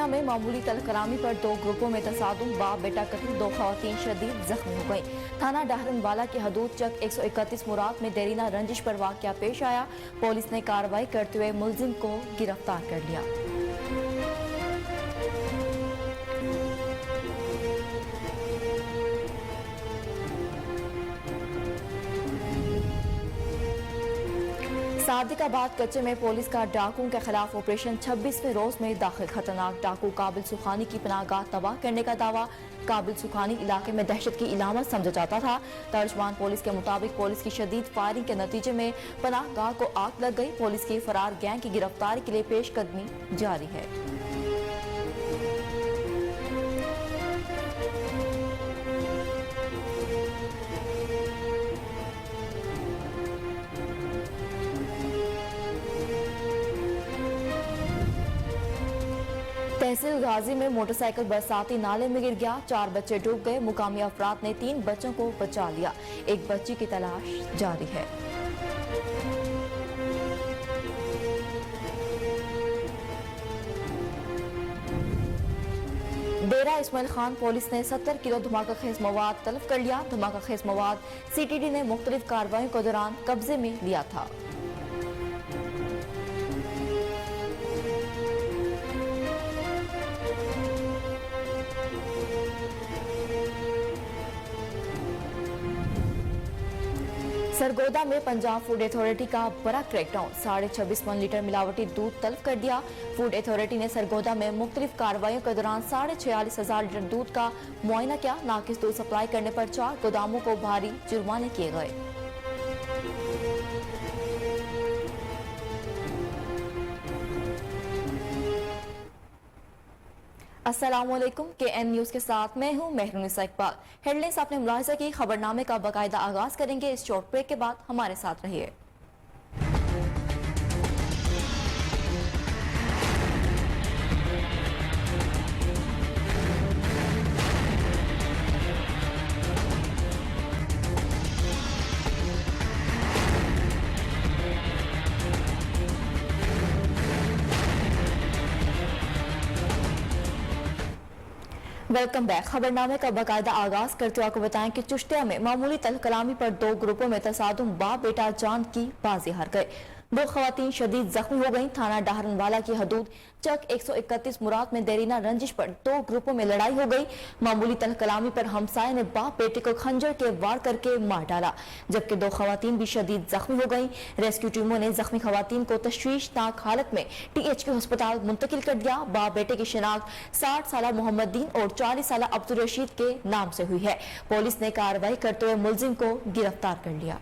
چشتیاں میں معمولی تلکلامی پر دو گروپوں میں تصادم، باپ بیٹا قتل، دو خواتین شدید زخمی ہو گئیں۔ تھانہ ڈاہرن والا کی حدود چک 131 مراد میں دیرینہ رنجش پر واقعہ پیش آیا۔ پولیس نے کارروائی کرتے ہوئے ملزم کو گرفتار کر لیا۔ صادق آباد کچے میں پولیس کا ڈاکوؤں کے خلاف آپریشن 26ویں روز میں داخل۔ خطرناک ڈاکو قابل سکھانی کی پناہ گاہ تباہ کرنے کا دعویٰ۔ قابل سکھانی علاقے میں دہشت کی علامت سمجھا جاتا تھا۔ ترجمان پولیس کے مطابق پولیس کی شدید فائرنگ کے نتیجے میں پناہ گاہ کو آگ لگ گئی۔ پولیس کی فرار گینگ کی گرفتاری کے لیے پیش قدمی جاری ہے۔ تحصیل غازی میں موٹر سائیکل برساتی نالے میں گر گیا، 4 بچے ڈوب گئے۔ مقامی افراد نے 3 بچوں کو بچا لیا، ایک بچی کی تلاش جاری ہے۔ ڈیرہ اسماعیل خان پولیس نے 70 کلو دھماکہ خیز مواد طلب کر لیا۔ دھماکہ خیز مواد CTD نے مختلف کارروائیوں کے دوران قبضے میں لیا تھا۔ سرگودا میں پنجاب فوڈ اتھارٹی کا بڑا کریک ڈاؤن، 26.5 من لیٹر ملاوٹی دودھ طلب کر دیا۔ فوڈ اتھارٹی نے سرگودا میں مختلف کارروائیوں کے دوران 46,500 لیٹر دودھ کا معائنہ کیا۔ ناقص دودھ سپلائی کرنے پر 4 گوداموں کو بھاری جرمانے کیے گئے۔ السلام علیکم، KN نیوز کے ساتھ میں ہوں مہرونیسا اقبال۔ ہیڈ لائنز آپ نے ملاحظہ کی، خبرنامے کا باقاعدہ آغاز کریں گے۔ اس شارٹ بریک کے بعد ہمارے ساتھ رہیے۔ Welcome back. خبرنامے کا باقاعدہ آغاز کرتے ہوئے آپ کو بتائیں کہ چشتیاں میں معمولی تلکلامی پر 2 گروپوں میں تصادم، باپ بیٹا جان کی بازی ہار گئے۔ 2 خواتین شدید زخمی ہو گئیں۔ تھانہ ڈاہرن والا کی حدود چک 131 مراد میں دیرینہ رنجش پر 2 گروپوں میں لڑائی ہو گئی۔ معمولی تلکلامی پر ہمسائے نے باپ بیٹے کو خنجر کے وار کر کے مار ڈالا، جبکہ 2 خواتین بھی شدید زخمی ہو گئیں۔ ریسکیو ٹیموں نے زخمی خواتین کو تشویشناک حالت میں THQ ہسپتال منتقل کر دیا۔ باپ بیٹے کی شناخت 60 سالہ محمد دین اور 40 سالہ عبدالرشید کے نام سے ہوئی ہے۔ پولیس نے کارروائی کرتے ہوئے ملزم کو گرفتار کر لیا۔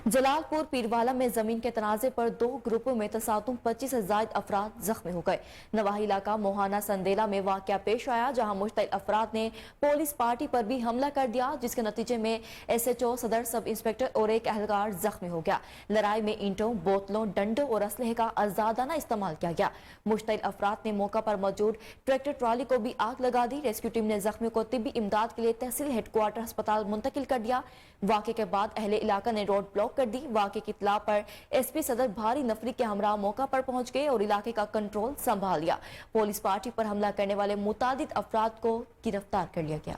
جلال پور پیروالا میں زمین کے تنازع پر 2 گروپوں میں تصادم، 25 سے زائد افراد زخمی ہو گئے۔ نواحی علاقہ موہانہ سندیلا میں واقعہ پیش آیا، جہاں مشتعل افراد نے پولیس پارٹی پر بھی حملہ کر دیا، جس کے نتیجے میں SHO صدر سب انسپیکٹر اور ایک اہلکار زخمی ہو گیا۔ لڑائی میں اینٹوں، بوتلوں، ڈنڈوں اور اسلحے کا آزادانہ استعمال کیا گیا۔ مشتعل افراد نے موقع پر موجود ٹریکٹر ٹرالی کو بھی آگ لگا دی۔ ریسکیو ٹیم نے زخمیوں کو طبی امداد کے لیے تحصیل ہیڈ کوارٹر ہسپتال منتقل کر دیا۔ واقعے کے بعد اہل علاقہ نے روڈ بلاک کر دی۔ واقعے کی اطلاع پر SP صدر بھاری نفری کے ہمراہ موقع پر پہنچ گئے اور علاقے کا کنٹرول سنبھال لیا۔ پولیس پارٹی پر حملہ کرنے والے متعدد افراد کو گرفتار کر لیا گیا۔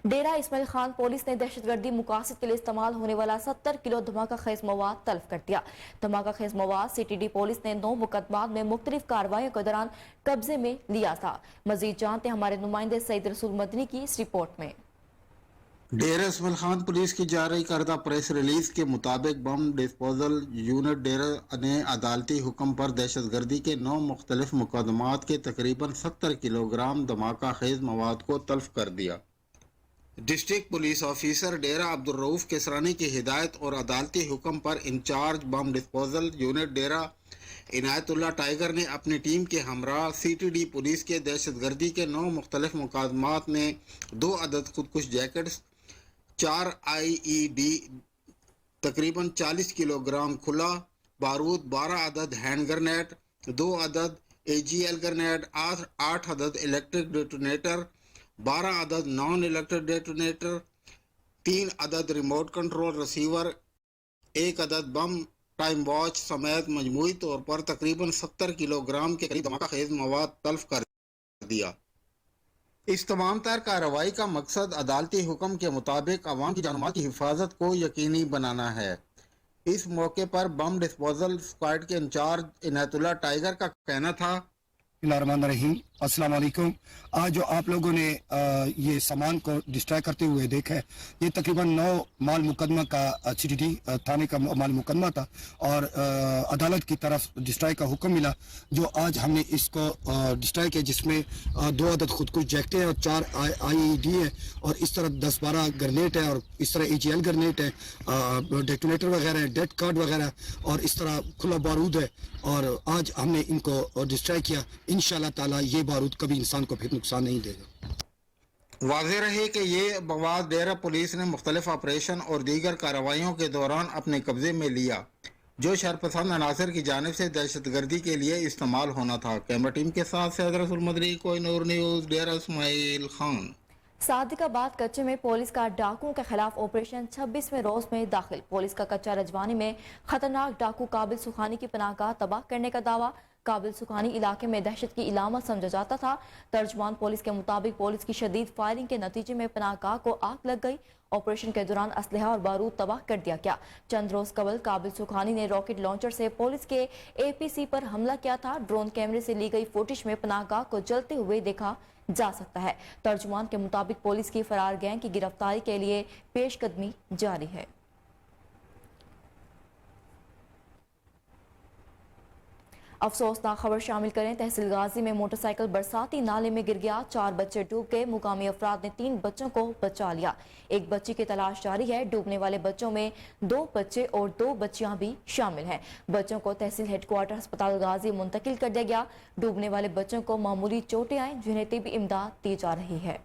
ڈیرہ اسماعیل خان پولیس نے دہشت گردی مقاصد کے لیے استعمال ہونے والا 70 کلو دھماکہ خیز مواد طلب کر دیا۔ دھماکہ خیز مواد CTD پولیس نے 9 مقدمات میں مختلف کارروائیوں کے دوران قبضے میں لیا تھا۔ مزید جانتے ہمارے نمائندے سعید رسول مدنی کی اس رپورٹ میں۔ ڈیرہ اسماعیل خان پولیس کی جاری کردہ پریس ریلیز کے مطابق بم ڈسپوزل یونٹ ڈیرہ نے عدالتی حکم پر دہشت گردی کے 9 مختلف مقدمات کے تقریباً 70 کلو گرام دھماکہ خیز مواد کو طلب کر دیا۔ ڈسٹرکٹ پولیس آفیسر ڈیرہ عبدالرؤف کسرانی کی ہدایت اور عدالتی حکم پر انچارج بم ڈسپوزل یونٹ ڈیرہ عنایت اللہ ٹائیگر نے اپنی ٹیم کے ہمراہ CTD پولیس کے دہشت گردی کے 9 مختلف مقدمات میں 2 عدد خودکش جیکٹس، 4 IED، تقریباً 40 کلو گرام کھلا بارود، 12 عدد ہینڈ گرنیٹ، 2 عدد AGL گرنیڈ، 8 عدد الیکٹرک ڈیٹونیٹر، 12 عدد نان الیکٹرک ڈیٹونیٹر، 3 عدد ریموٹ کنٹرول ریسیور، 1 عدد بم ٹائم واچ سمیت مجموعی طور پر تقریباً 70 کلو گرام کے قریب دھماکہ خیز مواد تلف کر دیا۔ اس تمام تر کارروائی کا مقصد عدالتی حکم کے مطابق عوام کی جان و مال کی حفاظت کو یقینی بنانا ہے۔ اس موقع پر بم ڈسپوزل اسکواڈ کے انچارج عنایت اللہ ٹائیگر کا کہنا تھا، بسم اللہ الرحمن الرحیم، السلام علیکم۔ آج جو آپ لوگوں نے یہ سامان کو ڈسٹرائی کرتے ہوئے دیکھا ہے، یہ تقریباً 9 مال مقدمہ کا CTD تھانے کا مال مقدمہ تھا اور عدالت کی طرف ڈسٹرائی کا حکم ملا، جو آج ہم نے اس کو ڈسٹرائی کیا، جس میں 2 عدد خودکش جیکٹیں اور 4 IED ہے، اور اس طرح 10-12 گرنیٹ ہے، اور اس طرح AGL گرنیٹ ہے، ڈیٹونیٹر وغیرہ ہے، ڈیٹ کارڈ وغیرہ، اور اس طرح کھلا بارود ہے، اور آج ہم نے ان کو ڈسٹرائی کیا۔ انشاءاللہ تعالی یہ بارود کبھی انسان کو پھر نقصان نہیں دے گا۔ واضح رہے کہ یہ مواد ڈیرہ پولیس نے مختلف آپریشن اور دیگر کارروائیوں کے دوران اپنے قبضے میں لیا، جو شرپسند عناصر کی جانب سے دہشت گردی کے لیے استعمال ہونا تھا۔ کیمرہ ٹیم کے ساتھ سید رسول مدنی، کوہ نور نیوز، ڈیرہ اسماعیل خان۔ صادق آباد کچے میں پولیس کا ڈاکوؤں کے خلاف آپریشن 26ویں روز میں داخل۔ پولیس کا کچا رجوانی میں خطرناک ڈاکو قابل سکھانی کی پناہ گاہ تباہ کرنے کا دعویٰ۔ قابل سکھانی علاقے میں دہشت کی علامت سمجھا جاتا تھا۔ ترجمان پولیس کے مطابق پولیس کی شدید فائرنگ کے نتیجے میں پناہ گاہ کو آگ لگ گئی۔ آپریشن کے دوران اسلحہ اور بارود تباہ کر دیا گیا۔ چند روز قبل قابل سکھانی نے راکٹ لانچر سے پولیس کے APC پر حملہ کیا تھا۔ ڈرون کیمرے سے لی گئی فوٹیج میں پناہ گاہ کو جلتے ہوئے دیکھا جا سکتا ہے۔ ترجمان کے مطابق پولیس کی فرار گینگ کی گرفتاری کے لیے پیش قدمی جاری ہے۔ افسوسناک خبر شامل کریں، تحصیل غازی میں موٹر سائیکل برساتی نالے میں گر گیا، 4 بچے ڈوب گئے۔ مقامی افراد نے 3 بچوں کو بچا لیا، 1 بچی کی تلاش جاری ہے۔ ڈوبنے والے بچوں میں 2 بچے اور 2 بچیاں بھی شامل ہیں۔ بچوں کو تحصیل ہیڈ کوارٹر ہسپتال غازی منتقل کر دیا گیا۔ ڈوبنے والے بچوں کو معمولی چوٹیں آئیں، جنہیں طبی امداد دی جا رہی ہے۔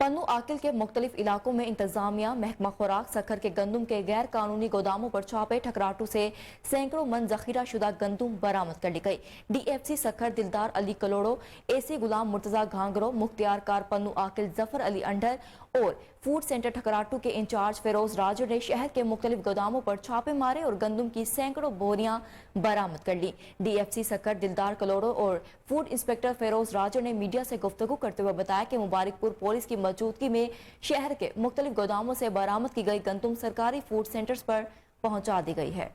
پنو آکل کے مختلف علاقوں میں انتظامیہ، محکمہ خوراک سکھر کے گندم کے غیر قانونی گوداموں پر چھاپے۔ ٹھکراٹو سے سینکڑوں من ذخیرہ شدہ گندم برآمد کر لی گئی۔ DFC سکھر دلدار علی کلوڑو، AC غلام مرتضی گھانگرو، مختیار کار پنو آکل ظفر علی انڈر اور فوڈ سینٹر ٹھکراٹو کے انچارج فیروز راجو نے شہر کے مختلف گوداموں پر چھاپے مارے اور گندم کی سینکڑوں بوریاں برآمد کر لی۔ DFC سکھر دلدار کلوڑو اور فوڈ انسپیکٹر فیروز راجو نے میڈیا سے گفتگو کرتے ہوئے بتایا کہ مبارک پور پولیس کی موجودگی میں شہر کے مختلف گوداموں سے برآمد کی گئی گندم سرکاری فوڈ سینٹرز پر پہنچا دی گئی ہے۔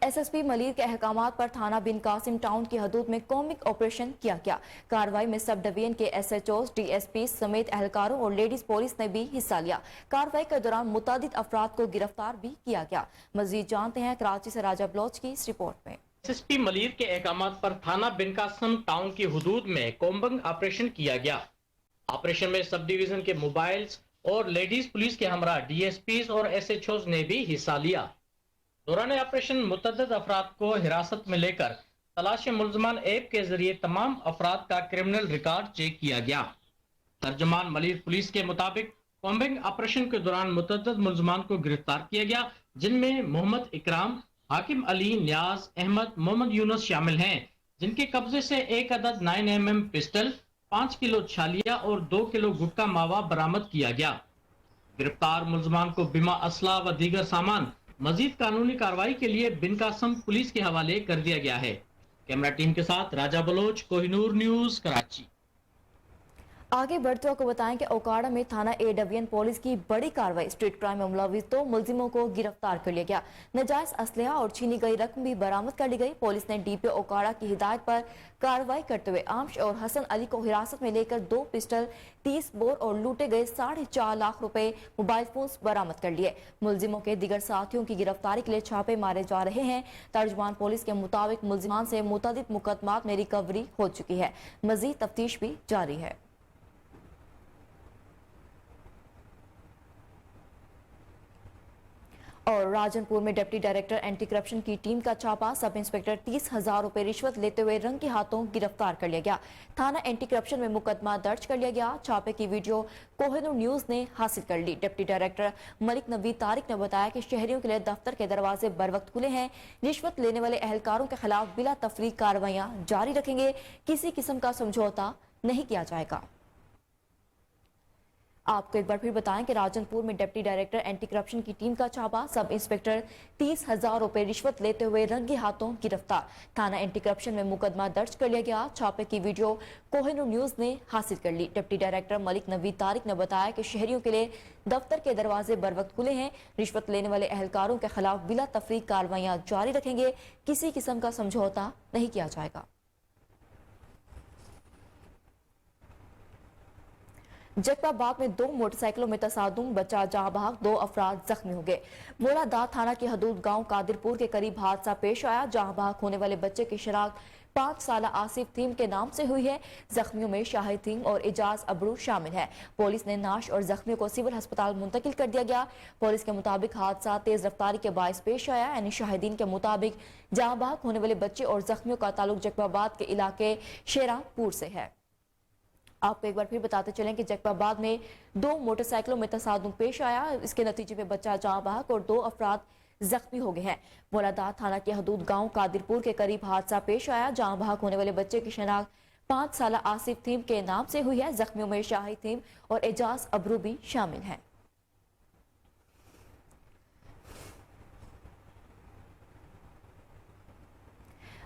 SSP ملیر کے احکامات پر تھانہ بن قاسم ٹاؤن کی حدود میں کومک آپریشن کیا گیا۔ کارروائی میں سب ڈویژن کے SHOs، DSPs سمیت اہلکاروں اور لیڈیز پولیس نے بھی حصہ لیا۔ کارروائی کے دوران متعدد افراد کو گرفتار بھی کیا گیا۔ مزید جانتے ہیں کراچی سے راجہ بلوچ کی اس رپورٹ میں۔ SSP ملیر کے احکامات پر تھانہ بن قاسم ٹاؤن کی حدود میں کومبنگ آپریشن کیا گیا۔ آپریشن میں سب ڈویژن کے موبائلز اور لیڈیز پولیس کے ہمراہ DSPs اور SHOs نے بھی حصہ لیا۔ دوران آپریشن متعدد افراد کو حراست میں لے کر تلاش ملزمان ایپ کے ذریعے تمام افراد کا کرمنل ریکارڈ چیک کیا گیا۔ ترجمان ملیر پولیس کے مطابق کومبنگ آپریشن کے دوران متعدد ملزمان کو گرفتار کیا گیا، جن میں محمد اکرام، حاکم علی، نیاز احمد، محمد یونس شامل ہیں، جن کے قبضے سے 1 عدد 9mm پسٹل، 5 کلو چھالیہ اور 2 کلو گٹکا ماوا برآمد کیا گیا۔ گرفتار ملزمان کو بما اسلحہ و دیگر سامان مزید قانونی کارروائی کے لیے بن قاسم پولیس کے حوالے کر دیا گیا ہے۔ کیمرہ ٹیم کے ساتھ راجہ بلوچ، کوہ نور نیوز، کراچی۔ آگے بڑھتے ہوئے بتائیں کہ اوکاڑا میں تھانہ A ڈویژن پولیس کی بڑی کارروائی، اسٹریٹ کرائم میں ملوث 2 ملزموں کو گرفتار کر لیا گیا۔ ناجائز اسلحہ اور چھینی گئی رقم بھی برآمد کر لی گئی۔ پولیس نے DPO اوکاڑا کی ہدایت پر کارروائی کرتے ہوئے آمش اور حسن علی کو حراست میں لے کر 2 پسٹل، 30 بور اور لوٹے گئے 4.5 لاکھ روپے موبائل فونز برآمد کر لیے۔ ملزموں کے دیگر ساتھیوں کی گرفتاری کے لیے چھاپے مارے جا رہے ہیں۔ ترجمان پولیس کے مطابق ملزمان سے متعدد مقدمات میں ریکوری ہو چکی ہے، مزید تفتیش بھی جاری ہے۔ और राजनपुर में डिप्टी डायरेक्टर एंटी करप्शन की टीम का छापा। सब इंस्पेक्टर 30,000 रुपए रिश्वत लेते हुए रंगे हाथों गिरफ्तार कर लिया गया। थाना एंटी करप्शन में मुकदमा दर्ज कर लिया गया। छापे की वीडियो कोहिनूर न्यूज ने हासिल कर ली। डिप्टी डायरेक्टर मलिक नबी तारिक ने बताया कि शहरियों के लिए दफ्तर के दरवाजे बर वक्त खुले हैं। रिश्वत लेने वाले एहलकारों के खिलाफ बिला तफरीक कार्रवाइयां जारी रखेंगे। किसी किस्म का समझौता नहीं किया जाएगा। आपको एक बार फिर बताएं कि राजनपुर में डिप्टी डायरेक्टर एंटी करप्शन की टीम का छापा। सब इंस्पेक्टर 30,000 रुपए रिश्वत लेते हुए रंगे हाथों गिरफ्तार। थाना एंटी करप्शन में मुकदमा दर्ज कर लिया गया। छापे की वीडियो कोहिनूर न्यूज ने हासिल कर ली। डिप्टी डायरेक्टर मलिक नबी तारिक ने बताया कि शहरियों के लिए दफ्तर के दरवाजे बर वक्त खुले हैं। रिश्वत लेने वाले एहलकारों के खिलाफ बिला तफरीक कार्रवाइयां जारी रखेंगे। किसी किस्म का समझौता नहीं किया जाएगा। जैकबाबाद में 2 मोटरसाइकिलों में तसादुम, बचा जहां बहक, 2 अफराद जख्मी हो गए। मोलादात थाना की हदूद गांव कादिरपुर के करीब हादसा पेश आया। जहां बहक होने वाले बच्चे की शनाख्त 5 साला आसिफ थीम के नाम से हुई है। जख्मियों में शाहिद थीम और इजाज अबरू शामिल है। पुलिस ने नाश और जख्मियों को सिविल अस्पताल मुंतकिल कर दिया गया। पुलिस के मुताबिक हादसा तेज रफ्तारी के बायस पेश आया। यानी शाहिदीन के मुताबिक जहां बहक होने वाले बच्चे और जख्मियों का ताल्लुक जैकबाबाद के इलाके शेरापुर से है। आपको एक बार फिर बताते चलें कि जैकबाबाद में 2 मोटरसाइकिलों में तसादुम पेश आया। इसके नतीजे में बच्चा जहां बहक और 2 अफराद जख्मी हो गए हैं। मोलादात थाना के हदूद गांव कादिरपुर के करीब हादसा पेश आया। जहां बहक होने वाले बच्चे की शनाख्त 5 साला आसिफ थीम के नाम से हुई है। जख्मियों में शाहिद थीम और एजाज अबरू भी शामिल हैं।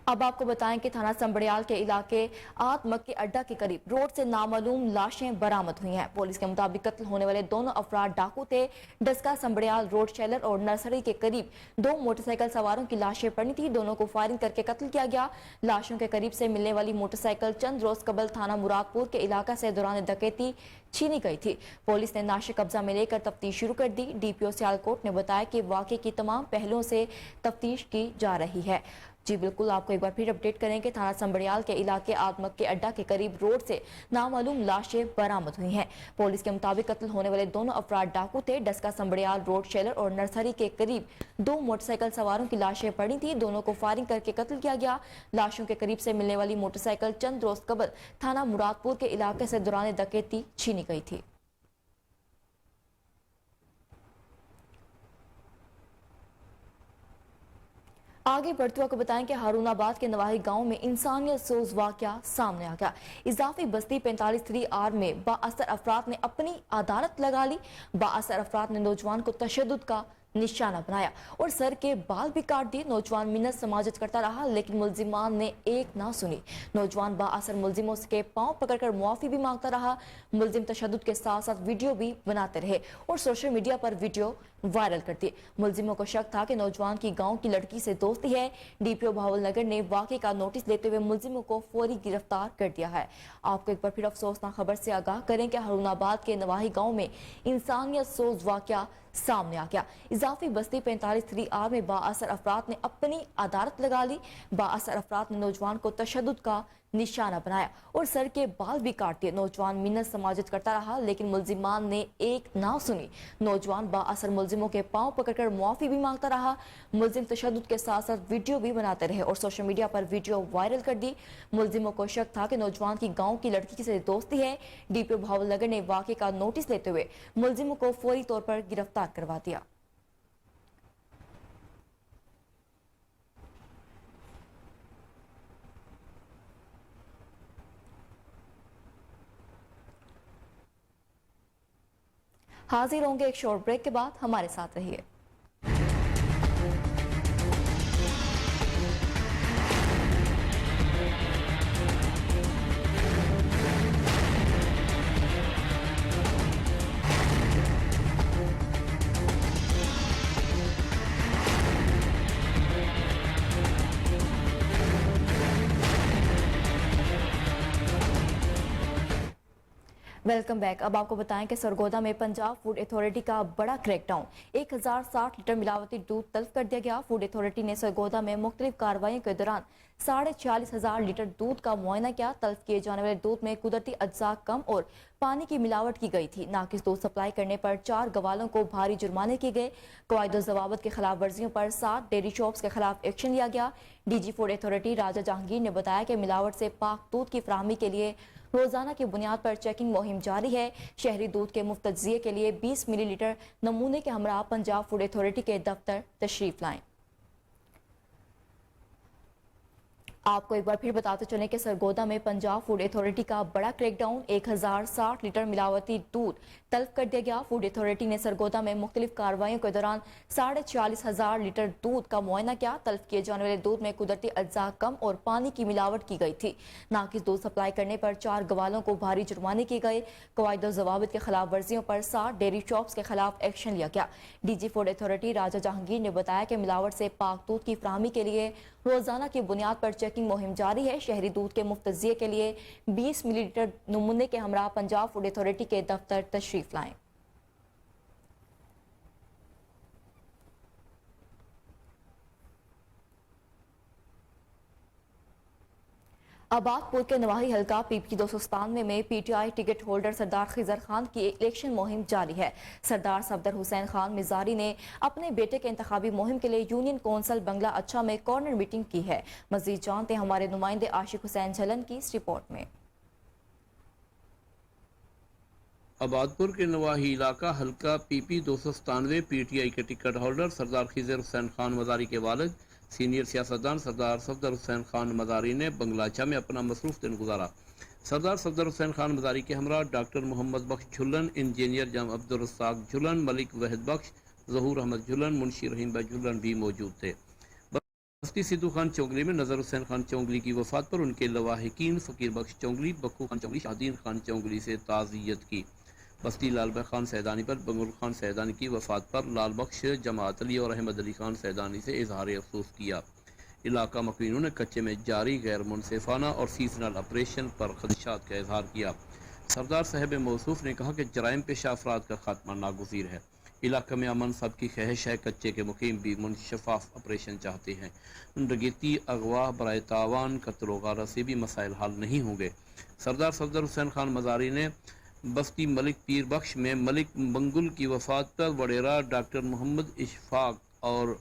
अब आपको बताएं कि थाना संबड़ियाल के इलाके आत्मक्की अड्डा के करीब रोड से नामालूम लाशें बरामद हुई हैं। पुलिस के मुताबिक कत्ल होने वाले दोनों अफराद डाकू थे। डस्का संबड़ियाल रोड शेलर और नर्सरी के करीब 2 मोटरसाइकिल सवारों की लाशें पड़ी थी। दोनों को फायरिंग करके कत्ल किया गया। लाशों के करीब से मिलने वाली मोटरसाइकिल चंद रोज कबल थाना मुरादपुर के इलाका से दौरान डकैती छीनी गई थी। पुलिस ने नाशे कब्जा में लेकर तफ्तीश शुरू कर दी। डीपीओ सियालकोट ने बताया कि वाकये की तमाम पहलुओं से तफ्तीश की जा रही है। जी बिल्कुल, आपको एक बार फिर अपडेट करें कि थाना संबड़ियाल के इलाके आत्मक के अड्डा के करीब रोड से नामालूम लाशें बरामद हुई हैं। पुलिस के मुताबिक कत्ल होने वाले दोनों अफराद डाकू थे। डस्का संबड़ियाल रोड शेलर और नर्सरी के करीब 2 मोटरसाइकिल सवारों की लाशें पड़ी थी। दोनों को फायरिंग करके कत्ल किया गया। लाशों के करीब से मिलने वाली मोटरसाइकिल चंद रोज कबल थाना मुरादपुर के इलाके से दौरान डकैती छीनी गई थी। आगे बढ़ते हुए आपको बताएं कि हारूनाबाद के नवाही गांव में इंसानियत सोज वाकया सामने आ गया। इजाफी बस्ती 45-3R में बाअसर अफराद ने अपनी अदालत लगा ली। बाअसर अफराद ने नौजवान को तशद्दुद का निशाना बनाया और सर के बाल भी काट दिए। नौजवान मिन्नत समाजत करता रहा, लेकिन मुलजिमान ने एक ना सुनी। नौजवान बाअसर मुलजिमों के पांव पकड़कर मुआफी भी मांगता रहा। मुलजिम तशद्दुद के साथ साथ वीडियो भी बनाते रहे और सोशल मीडिया पर वीडियो वायरल कर दिए। मुलजिमों को शक था कि नौजवान की गांव की लड़की से दोस्ती है। डीपीओ भावल नगर ने वाकये का नोटिस लेते हुए मुलजिमों को फौरी गिरफ्तार कर दिया है। आपको एक बार फिर अफसोसनाक खबर से आगाह करें कि हारूनाबाद के नवाही गांव में इंसानियत सोज वाकया सामने आ गया। इजाफी बस्ती 45-3R में बाअसर अफराद ने अपनी अदालत लगा ली। बाअसर अफराद ने नौजवान को तशद्दुद का निशाना बनाया और सर के बाल भी काट दिए। नौजवान मिन्नत समाजत करता रहा, लेकिन मुलजिमान ने एक ना सुनी। नौजवान बाअसर मुलजिमों के पांव पकड़कर मुआफी भी मांगता रहा। मुलजिम तशद्दुद के साथ साथ वीडियो भी बनाते रहे और सोशल मीडिया पर वीडियो वायरल कर दी। मुलजिमों को शक था कि नौजवान की गांव की लड़की से दोस्ती है। डीपीओ भावल नगर ने वाकये का नोटिस लेते हुए मुलजिमों को फौरी तौर पर गिरफ्तार करवा दिया। हाजिर होंगे एक शॉर्ट ब्रेक के बाद, हमारे साथ रहिए। Welcome back. अब आपको बताएं कि सरगोदा में पंजाब फूड अथॉरिटी का बड़ा क्रैकडाउन, 1060 लीटर मिलावटी दूध तल्फ कर दिया गया। फूड अथॉरिटी ने सरगोदा में मुख्तलिफ कार्रवाइयों के दौरान 46,500 लीटर दूध का मुआयना किया। तल्फ किए जाने वाले दूध में कुदरती अज्जा कम और पानी की मिलावट की गई थी। नाकिस दूध सप्लाई करने पर 4 गवालों को भारी जुर्माने किए गए। कवायद और जवाबत के खिलाफ वर्जियों पर 7 डेयरी शॉप्स के खिलाफ एक्शन लिया गया। डीजी फूड अथॉरिटी राजा जहांगीर ने बताया कि मिलावट से पाक दूध की फराहमी के लिए रोजाना की बुनियाद पर चेकिंग मुहिम जारी है। शहरी दूध के मुफ्त तज्जिए के लिए 20 मिलीलीटर नमूने के हमरा पंजाब फूड अथॉरिटी के दफ्तर तशरीफ लाएं। आपको एक बार फिर बताते चलें कि सरगोदा में पंजाब फूड अथॉरिटी का बड़ा क्रैकडाउन, 1060 लीटर मिलावटी दूध तल्फ कर दिया गया। फूड अथॉरिटी ने सरगोदा में मुख्तलिफ कार्रवाइयों के दौरान 46,500 लीटर दूध का मुआयना किया। तल्फ किए जाने वाले दूध में कुदरती अज्जा कम और पानी की मिलावट की गई थी। नाकिस दूध सप्लाई करने पर 4 गवालों को भारी जुर्माने किए गए। कवायद और जवाबत के खिलाफ वर्जियों पर 7 डेयरी शॉप्स के खिलाफ एक्शन लिया गया। डीजी फूड अथॉरिटी राजा जहांगीर ने बताया कि मिलावट से पाक दूध की फराहमी के लिए रोजाना की बुनियाद पर चेकिंग मुहिम जारी है। शहरी दूध के मुफ्त तज्जिए के लिए 20 मिलीलीटर नमूने के हमरा पंजाब फूड अथॉरिटी के दफ्तर तशरीफ लाएं। आबादपुर के नवाही हल्का पीपी 297 में पीटीआई टिकट होल्डर सरदार खिजर खान की इलेक्शन मुहिम जारी है। सरदार सफदर हुसैन खान मिजारी ने अपने बेटे के इंतखाबी मुहिम के लिए यूनियन कौंसल बंगला अच्छा में कॉर्नर मीटिंग की है। मजीद जानते हैं हमारे नुमाइंदे आशिक हुसैन झलन की इस रिपोर्ट में। आबादपुर के नवाही इलाका हल्का पीपी 297 पीटीआई के टिकट होल्डर सरदार खिजर हुसैन खान मजारी के वालिद सीनियर सियासतदान सरदार सफदर हुसैन खान मजारी ने बंगलाचा में अपना मसरूफ दिन गुजारा। सरदार सफदर हुसैन खान मजारी के हमरा डॉक्टर मोहम्मद बख्श झुल्लन, इंजीनियर जम अब्दुल रज़ाक झुल्लन, मलिक वहद बख्श, ज़हूर अहमद झुल्लन, मुंशी रहीम भाई झुल्लन भी मौजूद थे। बस्ती सिद्धू खान चौंगली में नज़र हुसैन खान चौंगली की वफात पर उनके लवाहिकीन फ़कीर बख्श चौंगली, बक्कू खान चौंगली, शाहदीन खान चौंगली से ताज़ियत की। बस्ती लाल बख्श खान सैदानी पर बंगुल खान सैदानी की वफात पर लाल बख्श, जमात अली और अहमद अली खान सैदानी से इजहार अफसोस किया। इलाका मकीनों ने कच्चे में जारी गैर मुनसिफाना और सीजनल ऑपरेशन पर खदशात का इजहार किया। सरदार साहब मौसूफ ने कहा कि जराइम पेशा अफराद का खात्मा नागुज़ीर है। इलाके में अमन सबकी ख्वाहिश है। कच्चे के मुकीम भी मुनशफाफ ऑपरेशन चाहते हैं। डकैती, अगवा, बराए तावान, कत्ल वगैरह से भी मसाइल हल नहीं होंगे। सरदार सफदर हुसैन खान मजारी ने बस्ती मलिक पीर बख्श में मलिक मंगुल की वफात पर वडेरा डॉक्टर मोहम्मद इशफाक और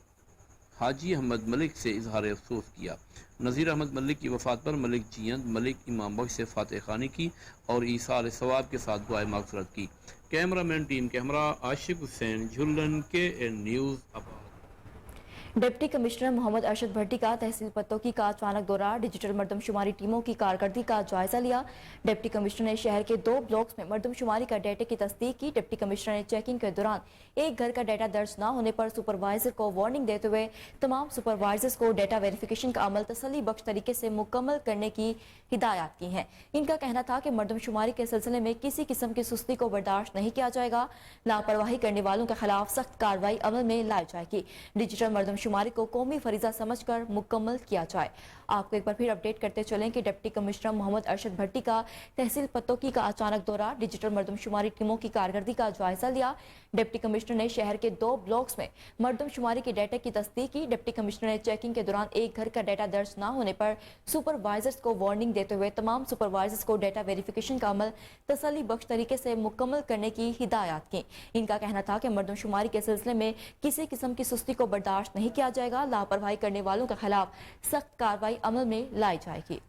हाजी अहमद मलिक से इजहार अफसोस किया। नज़ीर अहमद मलिक की वफात पर मलिक जियंद मलिक इमाम बख्श से फातह खानी की और ईसाल सवाब के साथ दुआए मग़फ़िरत की। कैमरामैन टीम के हमरा आशिक हुसैन झुल्लन के news. Deputy commissioner Mohammad Arshad Bhatti का तहसील पत्तोकी का अचानक दौरा, डिजिटल मरदमशुमारी टीमों की कारकर्दगी का जायजा लिया। डिप्टी कमिश्नर ने शहर के 2 ब्लॉक्स में मरदमशुमारी का डेटा की तस्दीक की। डिप्टी कमिश्नर ने चेकिंग के दौरान एक घर का डेटा दर्ज न होने पर सुपरवाइजर को वार्निंग देते हुए तमाम सुपरवाइजर्स को डेटा वेरिफिकेशन का अमल तसल्ली बख्श तरीके से मुकम्मल करने की हिदायत की हैं। इनका कहना था कि मरदमशुमारी के सिलसिले में किसी किस्म की सुस्ती को बर्दाश्त नहीं किया जाएगा। लापरवाही करने वालों के खिलाफ सख्त कार्रवाई अमल में लाई जाएगी। डिजिटल मरदमशुमारी को कौमी फरीजा समझकर मुकम्मल किया जाए। आपको एक बार फिर अपडेट करते चलें कि डिप्टी कमिश्नर मोहम्मद अरशद भट्टी का तहसील पत्तोकी का अचानक दौरा, डिजिटल मरदमशुमारी टीमों की कारकर्दगी का जायजा लिया। डिप्टी कमिश्नर ने शहर के 2 ब्लॉक्स में मरदमशुमारी के डेटा की तस्दीक की। डिप्टी कमिश्नर ने चेकिंग के दौरान एक घर का डेटा दर्ज न होने पर सुपरवाइजर्स को वार्निंग देते हुए तमाम सुपरवाइजर्स को डेटा वेरिफिकेशन का अमल तसल्ली बख्श तरीके से मुकम्मल करने की हिदायत की। इनका कहना था कि मरदमशुमारी के सिलसिले में किसी किस्म की सुस्ती को बर्दाश्त नहीं किया जाएगा। लापरवाही करने वालों के खिलाफ सख्त कार्रवाई अमल में लाई जाएगी।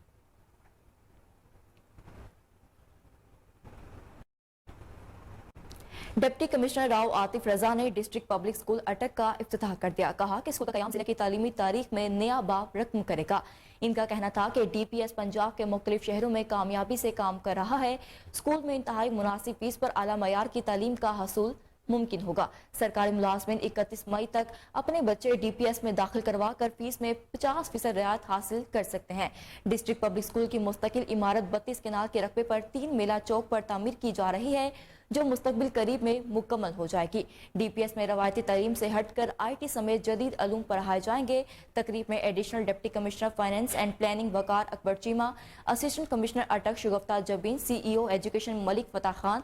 डिप्टी कमिश्नर राव आतिफ रजा ने डिस्ट्रिक्ट पब्लिक स्कूल अटक का इफ्तिताह कर दिया। कहा कि स्कूल का क़याम जिले की तालीमी तारीख में नया बाब रकम करेगा। इनका कहना था कि DPS पंजाब के मुख्तलिफ शहरों में कामयाबी से काम कर रहा है। स्कूल में इंतहाई मुनासिब फीस पर आला मयार की तालीम का हसूल मुमकिन होगा। सरकारी मुलाजमिन 31 मई तक अपने बच्चे DPS में दाखिल करवा कर फीस में 50% रियायत हासिल कर सकते हैं। डिस्ट्रिक्ट पब्लिक स्कूल की मुस्तकिल इमारत 32 केनाल के रकबे पर 3 मेला चौक पर तामीर की जा रही है। जो मुस्तकबिल करीब में मुकम्मल हो जाएगी। DPS में रवायती तालीम से हटकर IT समेत जदीद अलूम पढ़ाए जाएंगे। तकरीब में additional deputy commissioner finance and planning Waqar Akbar Cheema, assistant commissioner Attock Shagufta Jabeen, CEO education Malik Fateh Khan,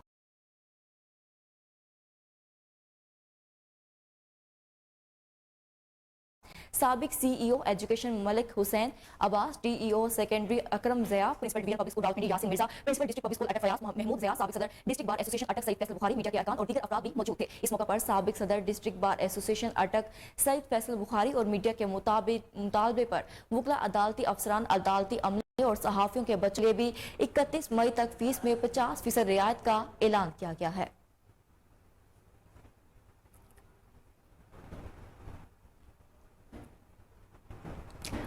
साबिक CEO education Malik Hussain Abbas, DEO secondary Akram Zia, principal division public school Rawalpindi Yasin Mirza, principal district public school Attock Fayyaz Mahmood Zia, साबिक सदर डिस्ट्रिक्ट बार एसोसिएशन अटक सईद फैसल बुखारी, मीडिया के अरकान और दीगर अफराद भी मौजूद थे। इस मौके पर साबिक सदर डिस्ट्रिक्ट बार एसोसिएशन अटक सईद फैसल बुखारी और मीडिया के मुतालबे पर वकला, अदालती अफसरान, अदालती अमले और सहाफ़ियों के बच्चे भी 31 मई तक फीस में 50% रियायत का ऐलान किया गया है।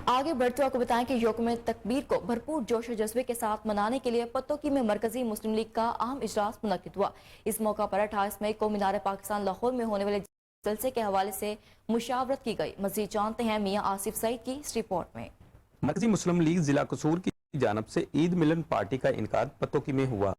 आगे बढ़ते आपको बताएं कि यौम तकबीर को भरपूर जोश और जज्बे के साथ मनाने के लिए पत्तोकी में मरकजी मुस्लिम लीग का अहम इजलास मुनक्किद हुआ। इस मौका पर 28 मई को मीनार पाकिस्तान लाहौर में होने वाले जलसे के हवाले से मुशावरत की गई। मजीद जानते हैं मियां आसिफ सईद की इस रिपोर्ट में। मरकजी मुस्लिम लीग जिला कसूर की जानिब से ईद मिलन पार्टी का इनकाद पत्तोकी में हुआ।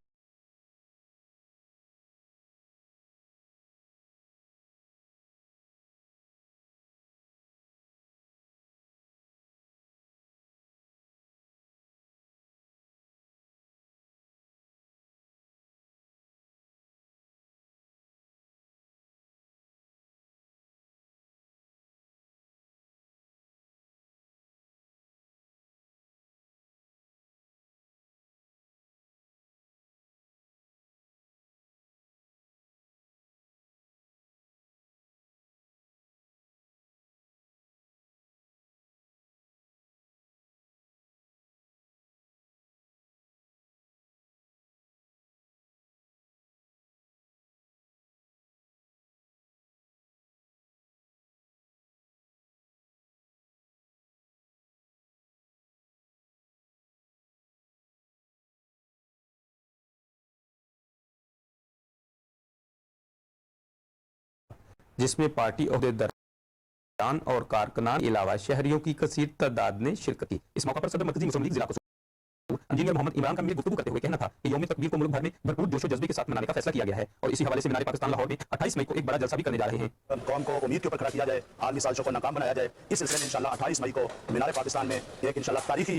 जिसमें पार्टी ओहदेदारान और कारकुनान के अलावा शहरियों की कसीर तादाद ने शिरकत की। इस मौके पर सदर मरकजी मुस्लिम लीग जिला कसूर इंजीनियर मोहम्मद इमरान का गुफ्तगू करते हुए कहना था कि यौम तकबीर को मुल्क भर में भरपूर जोश और जज्बे के साथ मनाने का फैसला किया गया है और इसी हवाले से मीनार पाकिस्तान लाहौर में 28 मई को एक बड़ा जलसा भी करने जा रहे हैं। कौम को उम्मीद के ऊपर खड़ा किया जाए, आलमी साजिशों को नाकाम बनाया जाए। इस सिलसिले में इंशाल्लाह 28 मई को मीनार पाकिस्तान में एक इंशाल्लाह तारीखी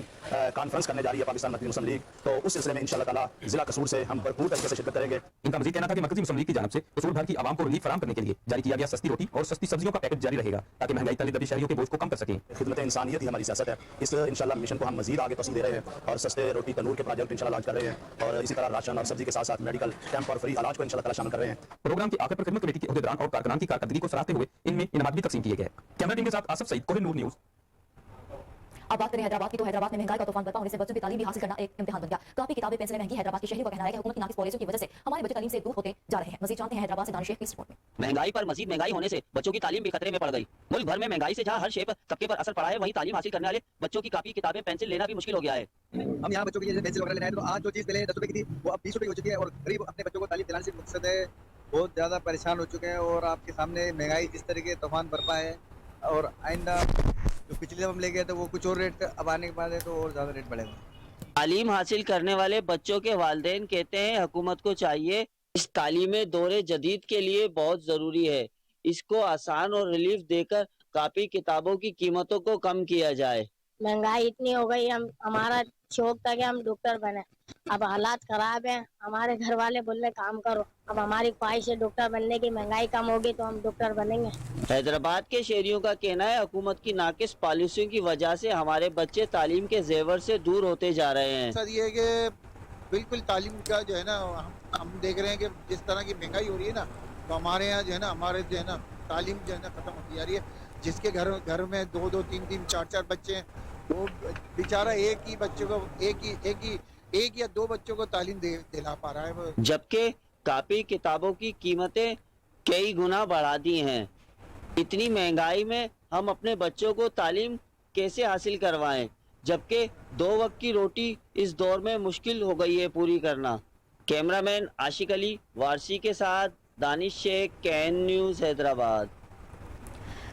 कॉन्फ्रेंस करने जा रही है पाकिस्तान मरकजी मुस्लिम लीग। तो उस सिलसिले में इंशाल्लाह ताला जिला कसूर से हम भरपूर तरीके से शिरकत करेंगे। इनका मजीद कहना था कि मरकजी मुस्लिम लीग की जानिब से कसूर भर की आवाम को रिलीफ फराहम करने के लिए जारी किया गया सस्ती रोटी और सस्ती सब्जियों का पैकेट जारी रहेगा ताकि महंगाई तले दबे शहरियों के बोझ को कम कर सकें। खिदमत इंसानियत ही हमारी सियासत है। इस इंशाल्लाह मिशन को हम मजीद आगे तवसील दे रहे हैं और सस्ते रोटी तंदूर के प्रोजेक्ट इंशाल्लाह लॉन्च कर रहे हैं और इसी तरह राशन और सब्जी के साथ साथ मेडिकल कैंप और फ्री इलाज को इंशाल्लाह ताला शामिल कर रहे हैं। प्रोग्राम के आखिर पर खिदमत कमेटी के ओहदेदारान और कारकुनान की कारकर्दगी को सराहते हुए इनमें इनामात भी तकसीम किए गए। कैमरा टीम के साथ आसिफ सईद, कोहिनूर न्यूज़। अब बात करें हैदराबाद की, तो हैदराबाद में महंगाई का तूफान बरपा होने से बच्चों की तालीम भी हासिल करना एक इम्तिहान बन गया। काफी किताबें पेंसिलें महंगी। हैदराबाद के शहरियों का कहना है कि हुकूमत की नाकिस पॉलिसियों की वजह से हमारे बच्चे तालीम से दूर होते जा रहे हैं। मजीद जानते हैं हैदराबाद से दानिश शेख की इस रिपोर्ट में। महंगाई पर मजीद महंगाई होने से बच्चों की तालीम भी खतरे में पड़ गई। मुल्क भर में महंगाई से जहां हर शेप तबके पर असर पड़ा है, वहीं तालीम हासिल करने वाले बच्चों की कापी किताबें पेंसिल लेना भी मुश्किल हो गया है। हम यहाँ बच्चों के लिए पेंसिल वगैरह लेना है तो आज जो चीज़ पहले 10 रुपए की थी वो अब 20 रुपए हो चुकी है और गरीब अपने बच्चों को तालीम दिलाने से मकसद है बहुत ज़्यादा परेशान हो चुके हैं। और आपके सामने महंगाई जिस तरीके तूफान बरपा है और आइंदा जो पिछले जब हम ले गए थे वो कुछ और रेट अब आने के बाद है तो और ज़्यादा रेट बढ़ेगा। तालीम हासिल करने वाले बच्चों के वालिदैन कहते हैं हुकूमत को चाहिए इस तालीम दौरे जदीद के लिए बहुत ज़रूरी है, इसको आसान और रिलीफ देकर कापी किताबों की कीमतों को कम किया जाए। महंगाई इतनी हो गई, हमारा शौक था कि हम डॉक्टर बने, अब हालात खराब हैं। हमारे घर वाले बोल रहे काम करो, अब हमारी ख्वाहिश है डॉक्टर बनने की। महंगाई कम होगी तो हम डॉक्टर बनेंगे। हैदराबाद के शहरियों का कहना है हुकूमत की नाकिस पॉलिसियों की वजह से हमारे बच्चे तालीम के जेवर से दूर होते जा रहे हैं। सर ये कि बिल्कुल तालीम का जो है ना हम देख रहे हैं कि जिस तरह की महंगाई हो रही है ना तो हमारे यहाँ जो है ना हमारे जो है ना तालीम जो है ना खत्म होती जा रही है। जिसके घर में 2-2, 3-3, 4-4 बच्चे हैं वो बेचारा एक ही बच्चे को एक या 2 बच्चों को तालीम दिला पा रहा है। जबकि कापी किताबों की कीमतें कई गुना बढ़ा दी हैं। इतनी महंगाई में हम अपने बच्चों को तालीम कैसे हासिल करवाएं, जबकि 2 वक्त की रोटी इस दौर में मुश्किल हो गई है पूरी करना। कैमरामैन आशिक अली वारसी के साथ Danish Sheikh, Can News, Hyderabad.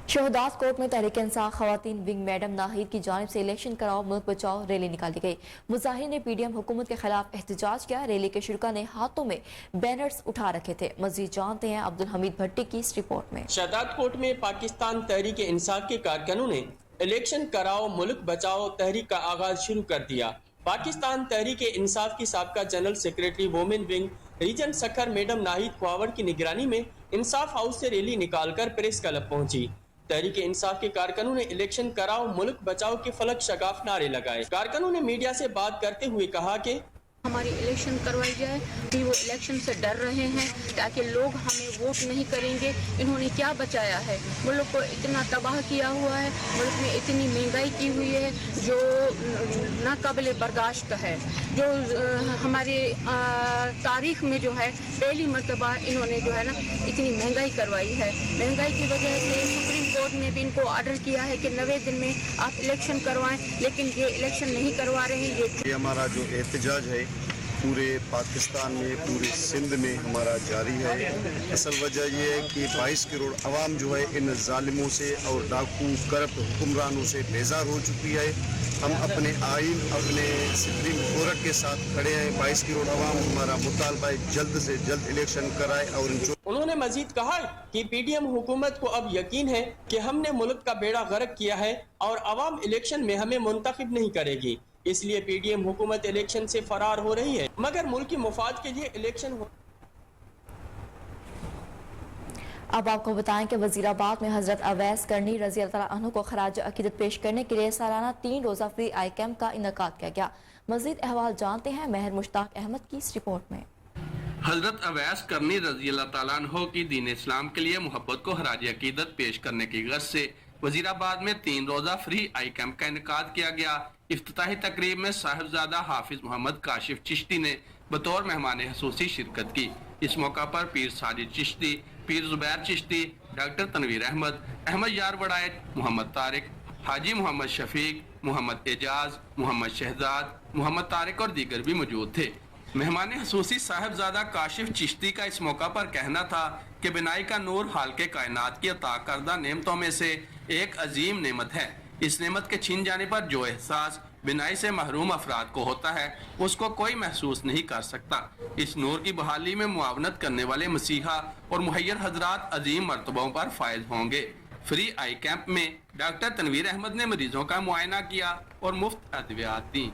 Shahdad court में तहरीक इंसाफ खवातीन विंग मैडम नाहिद की जानिब से इलेक्शन कराओ मुल्क बचाओ रैली निकाली गई। मुजाहिरीन ने पीडीएम हुकूमत के खिलाफ एहतजाज किया। रैली के शुरा ने हाथों में बैनर्स उठा रखे थे। मजीद जानते हैं अब्दुल हमीद भट्टी की इस रिपोर्ट में। शहदाद कोर्ट में पाकिस्तान तहरीक इंसाफ के कारकुनों ने इलेक्शन कराओ मुल्क बचाओ तहरीक का आगाज शुरू कर दिया। पाकिस्तान तहरीक इंसाफ की साबका general secretary women wing region Sukkur madam Nahid Khuawar की निगरानी में इंसाफ हाउस से रैली निकालकर प्रेस क्लब पहुंची। तहरीक इंसाफ के कारकुनों ने इलेक्शन कराओ मुल्क बचाओ के फलक शगाफ नारे लगाए। कारकुनों ने मीडिया से बात करते हुए कहा कि हमारी इलेक्शन करवाई जाए कि वो इलेक्शन से डर रहे हैं ताकि लोग हमें वोट नहीं करेंगे। इन्होंने क्या बचाया है? मुल्क को इतना तबाह किया हुआ है, मुल्क में इतनी महंगाई की हुई है जो नाकाबिले बर्दाश्त है, जो हमारे तारीख में जो है पहली मरतबा इन्होंने जो है ना इतनी महंगाई करवाई है। महंगाई की वजह से सुप्रीम कोर्ट ने भी इनको ऑर्डर किया है कि 90 दिन में आप इलेक्शन करवाएं, लेकिन ये इलेक्शन नहीं करवा रहे हैं। ये हमारा जो एहतजाज है पूरे पाकिस्तान में, पूरे सिंध में हमारा जारी है। असल वजह यह है कि 22 करोड़ अवाम जो है इन जालिमों से और डाकू करप्ट हुक्मरानों से बेजार हो चुकी है। हम अपने आइन, अपने सुप्रीम कोर्ट के साथ खड़े हैं। 22 करोड़ अवाम हमारा मुतालबा है जल्द से जल्द इलेक्शन कराए। और उन्होंने मजीद कहा कि पीडीएम हुकूमत को अब यकीन है कि हमने मुल्क का बेड़ा गर्क किया है और अवाम इलेक्शन में हमें मुंतखब नहीं करेगी, इसलिए पीडीएम हुकूमत इलेक्शन से फरार हो रही है, मगर मुल्क की मुफाद के लिए इलेक्शन हो। अब आपको बताएं कि वजीराबाद में हजरत अवैस करनी रजी अल्लाह तआला अन्हु को खराज अकीदत पेश करने के लिए सालाना 3 रोजा फ्री आई कैंप का इनेकाद किया गया। मजीद अहवाल जानते हैं महर मुश्ताक अहमद की इस रिपोर्ट में। हजरत अवैस करनी रजी अल्लाह तआला अन्हु की दीन इस्लाम के लिए मोहब्बत को खराज अकीदत पेश करने की गर्ज से वजीराबाद में 3 रोजा फ्री आई कैंप का इनेकाद किया गया। इफ्तिताही तकरीब में साहिबजादा हाफिज मोहम्मद काशिफ चिश्ती ने बतौर मेहमान खसूसी शिरकत की। इस मौका पर पीर साजिद चिश्ती, पीर जुबैर चिश्ती, डॉक्टर तनवीर अहमद, अहमद यार वड़ायत, मोहम्मद तारिक, हाजी मोहम्मद शफीक, मोहम्मद एजाज, मोहम्मद शहजाद, मोहम्मद तारिक और दीगर भी मौजूद थे। मेहमान खसूसी साहिबजादा काशिफ चिश्ती का इस मौका पर कहना था कि बिनाई का नूर हाल के कायनात की अता करदा नेमतों में से एक अजीम नेमत है। इस नेमत के छीन जाने पर जो एहसास बिनाई से महरूम अफराद को होता है उसको कोई महसूस नहीं कर सकता। इस नूर की बहाली में मुआवनत करने वाले मसीहा और मुहैयर हजरात अजीम मरतबों पर फायज होंगे। फ्री आई कैंप में डॉक्टर तनवीर अहमद ने मरीजों का मुआयना किया और मुफ्त अद्वियात दी।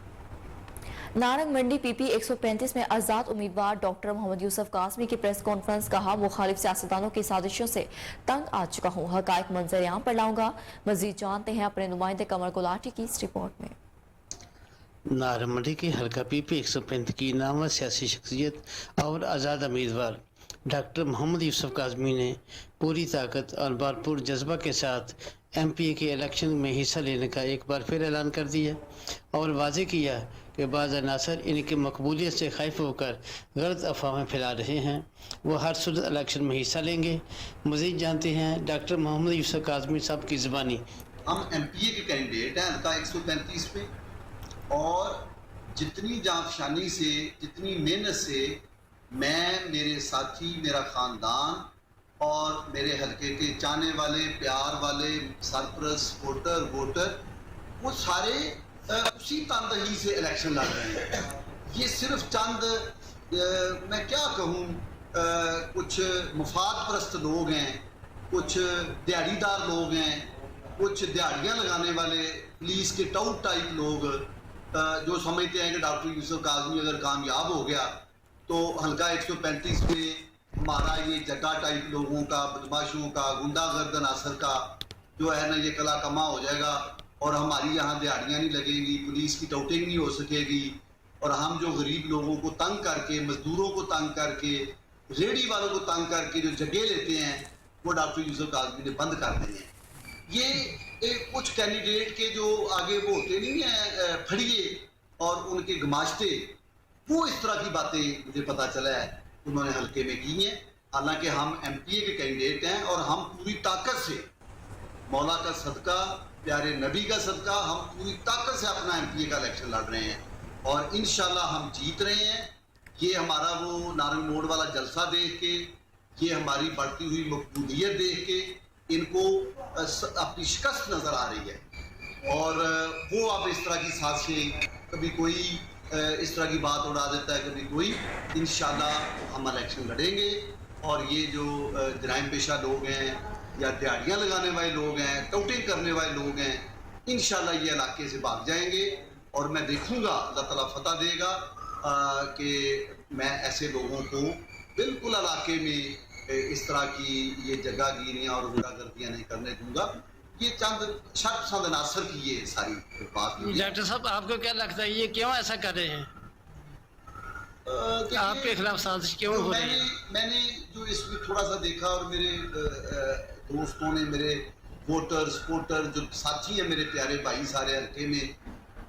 नारंग मंडी पीपी 135 में आजाद उम्मीदवार डॉक्टर मोहम्मद यूसुफ कासमी की प्रेस कॉन्फ्रेंस। कहा, मुखालिफ सियासतदानों की साजिशों से तंग आ चुका हूँ, हकायक मंजर आम पर लाऊंगा। मजीद जानते हैं अपने नुमाइंदे कमर गुलाटी की इस रिपोर्ट में। नारंग मंडी के हल्का पीपी 135 की नामवर सियासी शख्सियत और आज़ाद उम्मीदवार डॉक्टर मोहम्मद यूसुफ कासमी ने पूरी ताकत और भरपूर जज्बा के साथ एमपी के इलेक्शन में हिस्सा लेने का एक बार फिर ऐलान कर दिया और वाज़ेह किया कि बाज़ अनासर इनकी मकबूलियत से खौफ होकर गलत अफवाहें फैला रहे हैं। वो हर सूरत इलेक्शन में हिस्सा लेंगे। मज़ीद जानते हैं डॉक्टर मोहम्मद यूसुफ कासमी साहब की ज़बानी। हम एमपीए के कैंडिडेट हैं हल्का 135 पे, और जितनी जाफशानी से, जितनी मेहनत से मैं, मेरे साथी, मेरा ख़ानदान और मेरे हल्के के चाहने वाले, प्यार वाले, सरपरस्त वोटर वो सारे उसी तंदही से इलेक्शन लड़ रहे हैं। ये सिर्फ चंद मैं क्या कहूँ कुछ मुफाद परस्त लोग हैं, कुछ दिहाड़ीदार लोग हैं, कुछ दिहाड़ियाँ लगाने वाले पुलिस के टाउट टाइप लोग जो समझते हैं कि डॉक्टर यूसुफ कासमी अगर कामयाब हो गया तो हल्का 135 में हमारा ये जग्गा टाइप लोगों का, बदमाशों का, गुंडागर्द अनासर का जो है ना ये कला कमा हो जाएगा और हमारी यहाँ दिहाड़ियाँ नहीं लगेंगी, पुलिस की टाउटिंग नहीं हो सकेगी और हम जो गरीब लोगों को तंग करके, मजदूरों को तंग करके, रेडी वालों को तंग करके जो जगह लेते हैं वो डॉक्टर यूसुफ कासमी ने बंद कर दिए हैं। ये कुछ कैंडिडेट के जो आगे वो होते नहीं हैं फड़िए और उनके गमाश्ते, वो इस तरह की बातें मुझे पता चला है उन्होंने हल्के में की हैं। हालांकि हम एमपीए के कैंडिडेट हैं और हम पूरी ताकत से, मौला का सदका, प्यारे नबी का सदका, हम पूरी ताकत से अपना एमपीए का इलेक्शन लड़ रहे हैं और इंशाल्लाह हम जीत रहे हैं। ये हमारा वो नारंग मोड़ वाला जलसा देख के, ये हमारी बढ़ती हुई मकबूलियत देख के इनको अपनी शिकस्त नज़र आ रही है, और वो अब इस तरह की साजिशें, कभी कोई इस तरह की बात उड़ा देता है, कभी कोई। इंशाल्लाह हम इलेक्शन लड़ेंगे, और ये जो जराइम पेशा लोग हैं या दिहाड़ियाँ लगाने वाले लोग हैं, टाउटिंग करने वाले लोग हैं, इंशाल्लाह ये इलाके से भाग जाएंगे, और मैं देखूंगा अल्लाह ताला फतह देगा कि मैं ऐसे लोगों को बिल्कुल इलाके में इस तरह की ये जगहगिरियाँ और गुंडागर्दियाँ नहीं करने दूंगा। ये चंद शर्पसंद अनासर की ये सारी बात हुई है। डॉक्टर साहब, आपको क्या लगता है ये क्यों ऐसा कर रहे हैं? आपके खिलाफ साजिश क्यों हो रही है? मैंने जो इसमें थोड़ा सा देखा, और मेरे दोस्तों ने, मेरे वोटर सपोर्टर जो साथी हैं, मेरे प्यारे भाई सारे हल्के में,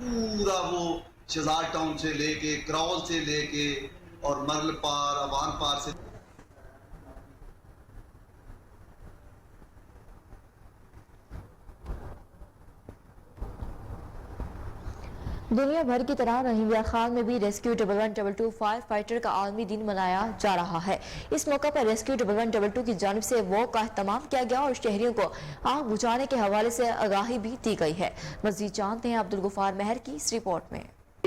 पूरा वो शहजाद टाउन से लेके क्रॉल से लेके और मरल पार, अवान पार से दुनिया भर की तरह रहीमिया खान में भी रेस्क्यू 1122 फायर फाइटर का आलमी दिन मनाया जा रहा है। इस मौका पर रेस्क्यू 1122 की जानिब से वॉक का अहतमाम किया गया और शहरियों को आग बुझाने के हवाले से आगाही भी दी गई है। मजीद जानते हैं अब्दुल गफार मेहर की इस रिपोर्ट में।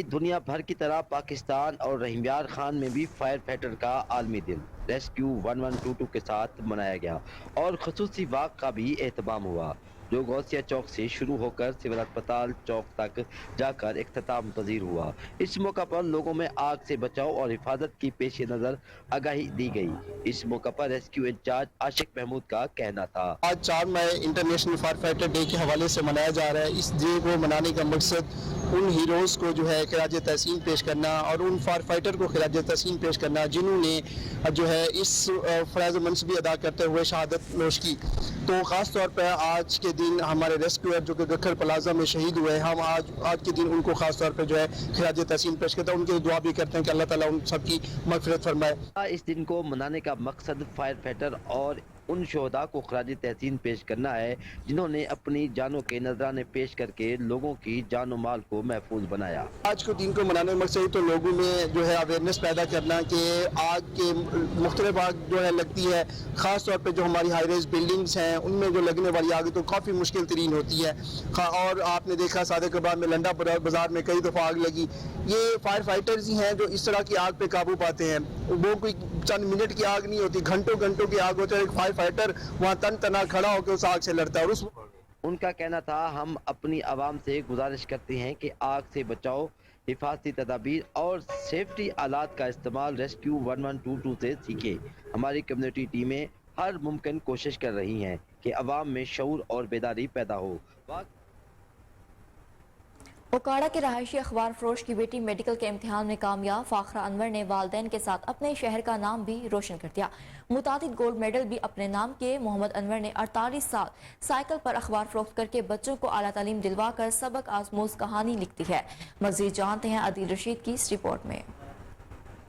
दुनिया भर की तरह पाकिस्तान और रहीमिया खान में भी फायर फाइटर का आलमी दिन रेस्क्यू 1122 के साथ मनाया गया और खसूसी वॉक का भी एहतमाम हुआ, जो गौसिया चौक से शुरू होकर सिविल अस्पताल चौक तक जाकर इख्तिताम पजीर हुआ। इस मौका पर लोगों में आग से बचाव और हिफाजत की पेश नज़र आगाही दी गई। इस मौका पर रेस्क्यू इंचार्ज आशिक महमूद का कहना था, आज 4 मई इंटरनेशनल फायर फाइटर डे के हवाले से मनाया जा रहा है। इस डे को मनाने का मकसद उन हीरोज़ को जो है खिराज तहसीन पेश करना और उन फायर फाइटर को खिराज तहसीन पेश करना जिन्होंने जो है इस फ़राज़ मनसबी अदा करते हुए शहादत नोश की। तो ख़ास तौर पर आज के दिन हमारे रेस्क्यूअर जो कि गखर प्लाजा में शहीद हुए, हम आज के दिन उनको खास तौर पे जो है खिराज तहसीन पेश करते हैं, उनके दुआ भी करते हैं कि अल्लाह ताला उन सबकी मग़फ़िरत फरमाए। इस दिन को मनाने का मकसद फायर फाइटर और उन शोहदा को खिराज तहसीन पेश करना है जिन्होंने अपनी जानों के नजराने पेश करके लोगों की जान और माल को महफूज बनाया। आज के दिन को मनाने का मकसद तो लोगों में जो है अवेयरनेस पैदा करना कि आग के मुख्तलिफ आग जो है लगती है, ख़ास तौर पर जो हमारी हाई रेज बिल्डिंग्स हैं उनमें जो लगने वाली आग तो काफ़ी मुश्किल तरीन होती है। और आपने देखा सादिक के बाद में लंडा बाजार में कई दफ़ा आग लगी। ये फायर फाइटर्स ही हैं जो इस तरह की आग पे काबू पाते हैं। वो कोई चंद मिनट की आग नहीं होती, घंटों घंटों की आग होती है। एक फायर फाइटर वहाँ तन तना खड़ा होकर उस आग से लड़ता है। और उनका कहना था, हम अपनी आवाम से गुजारिश करते हैं कि आग से बचाओ, हिफाजती तदाबीर और सेफ्टी आलात का इस्तेमाल रेस्क्यू 1122 से सीखे। हमारी कम्युनिटी टीमें हर मुमकिन कोशिश कर रही हैं कि अवाम में शऊर और बेदारी पैदा हो। ओकाड़ा के रहायशी अखबार फरोश की बेटी मेडिकल के इम्तिहान में कामयाब। फाखरा अनवर ने वालदैन के साथ अपने शहर का नाम भी रोशन कर दिया। मुतादिद गोल्ड मेडल भी अपने नाम किए। मोहम्मद अनवर ने 48 साल साइकिल पर अखबार फरोख्त करके बच्चों को आला तालीम दिलवा कर सबक आजमूज कहानी लिखती है। मजीद जानते हैं आदिल रशीद की इस रिपोर्ट में।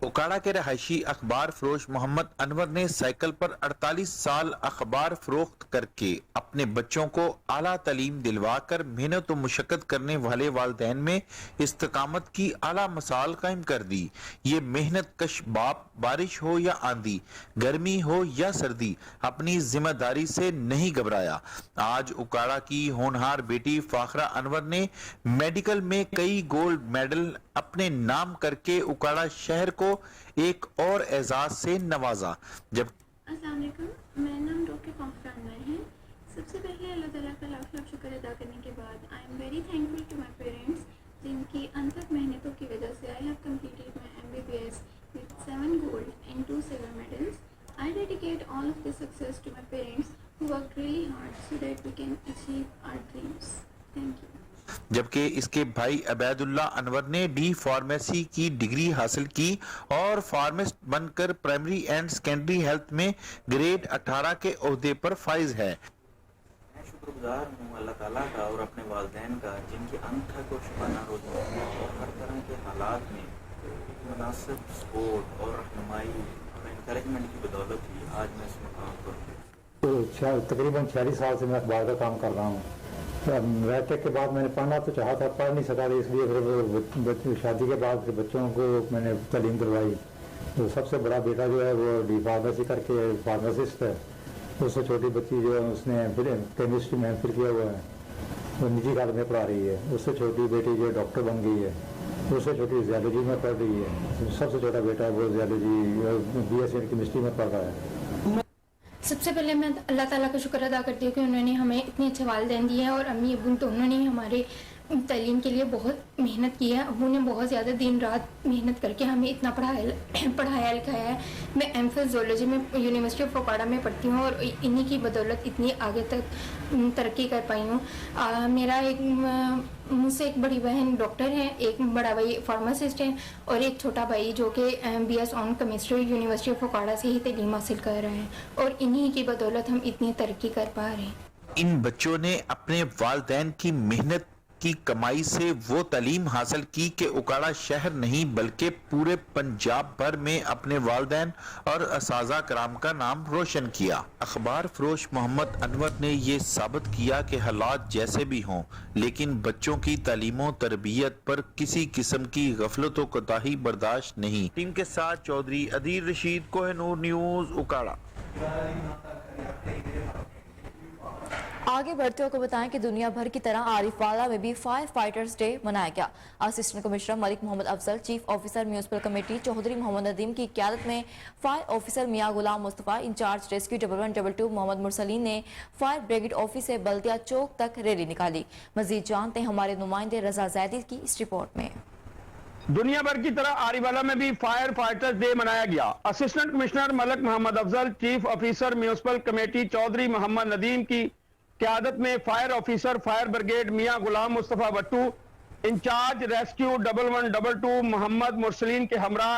ओकाड़ा के रहायशी अखबार फरोश मोहम्मद अनवर ने साइकिल पर 48 साल अखबार फरोख्त करके अपने बच्चों को आला तालीम दिलवा कर मेहनत और मुशक्कत करने वाले वालिदैन में इस्तिकामत की आला मिसाल कायम कर दी। ये मेहनत कश बाप, बारिश हो या आंधी, गर्मी हो या सर्दी, अपनी जिम्मेदारी से नहीं घबराया। आज ओकाड़ा की होनहार बेटी फाखरा अनवर ने मेडिकल में कई गोल्ड मेडल अपने नाम करके ओकाड़ा शहर को एक और एजाज से नवाजा। जब अस्सलाम वालेकुम, मेरा नाम डॉक्टर फाखरा अनवर है। सबसे पहले अल्लाह ताला का लाख लाख शुक्र अदा करने के बाद I am very thankful to my parents, जिनकी अनथक मेहनतों की वजह से I have completed my MBBS with 7 gold and 2 silver medals. I dedicate all of this success to my parents who worked really hard so that we can achieve our dreams. Thank you. जबकि इसके भाई अबैदुल्ला अनवर ने D pharmacy की degree हासिल की और फार्मिस्ट बनकर primary and secondary health में ग्रेड 18 के ओहदे पर फाइज है। मैं शुक्रगुजार हूँ अल्लाह ताला का और अपने वालिदैन का, जिनकी अनथक और शुक्राना रोज़मर्रा और हर तरह के हालात में मुनासिब सपोर्ट और रहनुमाई और इंकरेजमेंट की बदौलत ही आज मैं इस मुकाम पर तकरीबन 46 साल से मैं अखबार का काम कर रहा हूँ। मैट्रिक के बाद मैंने पढ़ना तो चाहा था, पढ़ नहीं सका, इसलिए फिर शादी के बाद फिर बच्चों को मैंने तालीम दिलवाई। तो सबसे बड़ा बेटा जो है वो डी फार्मेसी करके फार्मासिस्ट है उससे छोटी बच्ची जो है उसने केमिस्ट्री में एमफिल किया हुआ है, वो निजी कॉलेज में पढ़ा रही है। उससे छोटी बेटी जो डॉक्टर बन गई है, उससे छोटी जियोलॉजी में पढ़ रही है। सबसे छोटा बेटा वो जियोलॉजी BSc केमिस्ट्री में पढ़ रहा है। सबसे पहले मैं अल्लाह ताला का शुक्र अदा करती हूँ कि उन्होंने हमें इतने अच्छे वालिदैन दिए हैं और अम्मी अब्बू तो उन्होंने हमारे तालीम के लिए बहुत मेहनत की है। अब्बू ने बहुत ज़्यादा दिन रात मेहनत करके हमें इतना पढ़ाया लिखाया है। मैं एमफिल ज़ूलॉजी में यूनिवर्सिटी ऑफ फोकाड़ा में पढ़ती हूँ और इन्हीं की बदौलत इतनी आगे तक तरक्की कर पाई हूँ। मेरा मुझसे एक बड़ी बहन डॉक्टर है, एक बड़ा भाई फार्मासिस्ट है और एक छोटा भाई जो कि BS on chemistry university of फोकाड़ा से ही तालीम हासिल कर रहे हैं और इन्हीं की बदौलत हम इतनी तरक्की कर पा रहे हैं। इन बच्चों ने अपने वालिदैन की मेहनत की कमाई से वो तालीम हासिल की कि उकाड़ा शहर नहीं बल्कि पूरे पंजाब भर में अपने वालिदैन और असाज़ा कराम का नाम रोशन किया। अखबार फरोश मोहम्मद अनवर ने ये साबित किया कि हालात जैसे भी हों लेकिन बच्चों की तालीमो तरबियत पर किसी किस्म की गफलत व कोताही बर्दाश्त नहीं। टीम के साथ चौधरी अदील रशीद, कोहिनूर न्यूज़, उकाड़ा। आगे बढ़ते हुए बताएं कि दुनिया भर की तरह आरिफवाला में भी फायर फाइटर्स डे मनाया गया। Assistant commissioner Malik Mohammad Afzal, chief officer municipal committee Chaudhry Mohammad Nadeem की क़यादत में fire officer Mian Ghulam Mustafa, in-charge rescue 1122 Mohammad Mursaleen ने फायर ब्रिगेड ऑफिस से बल्दिया चौक तक रैली निकाली। मजीद जानते हैं हमारे नुमाइंदे रजा जैदी की इस रिपोर्ट में। दुनिया भर की तरह आरिवाला में भी फायर फाइटर्स डे मनाया गया। Assistant commissioner Malik Mohammad Afzal, chief officer municipal committee Chaudhry Mohammad Nadeem की क़यादत में fire officer fire brigade Mian Ghulam Mustafa Bhattu, in-charge rescue 1122 Mohammad Mursaleen के हमरा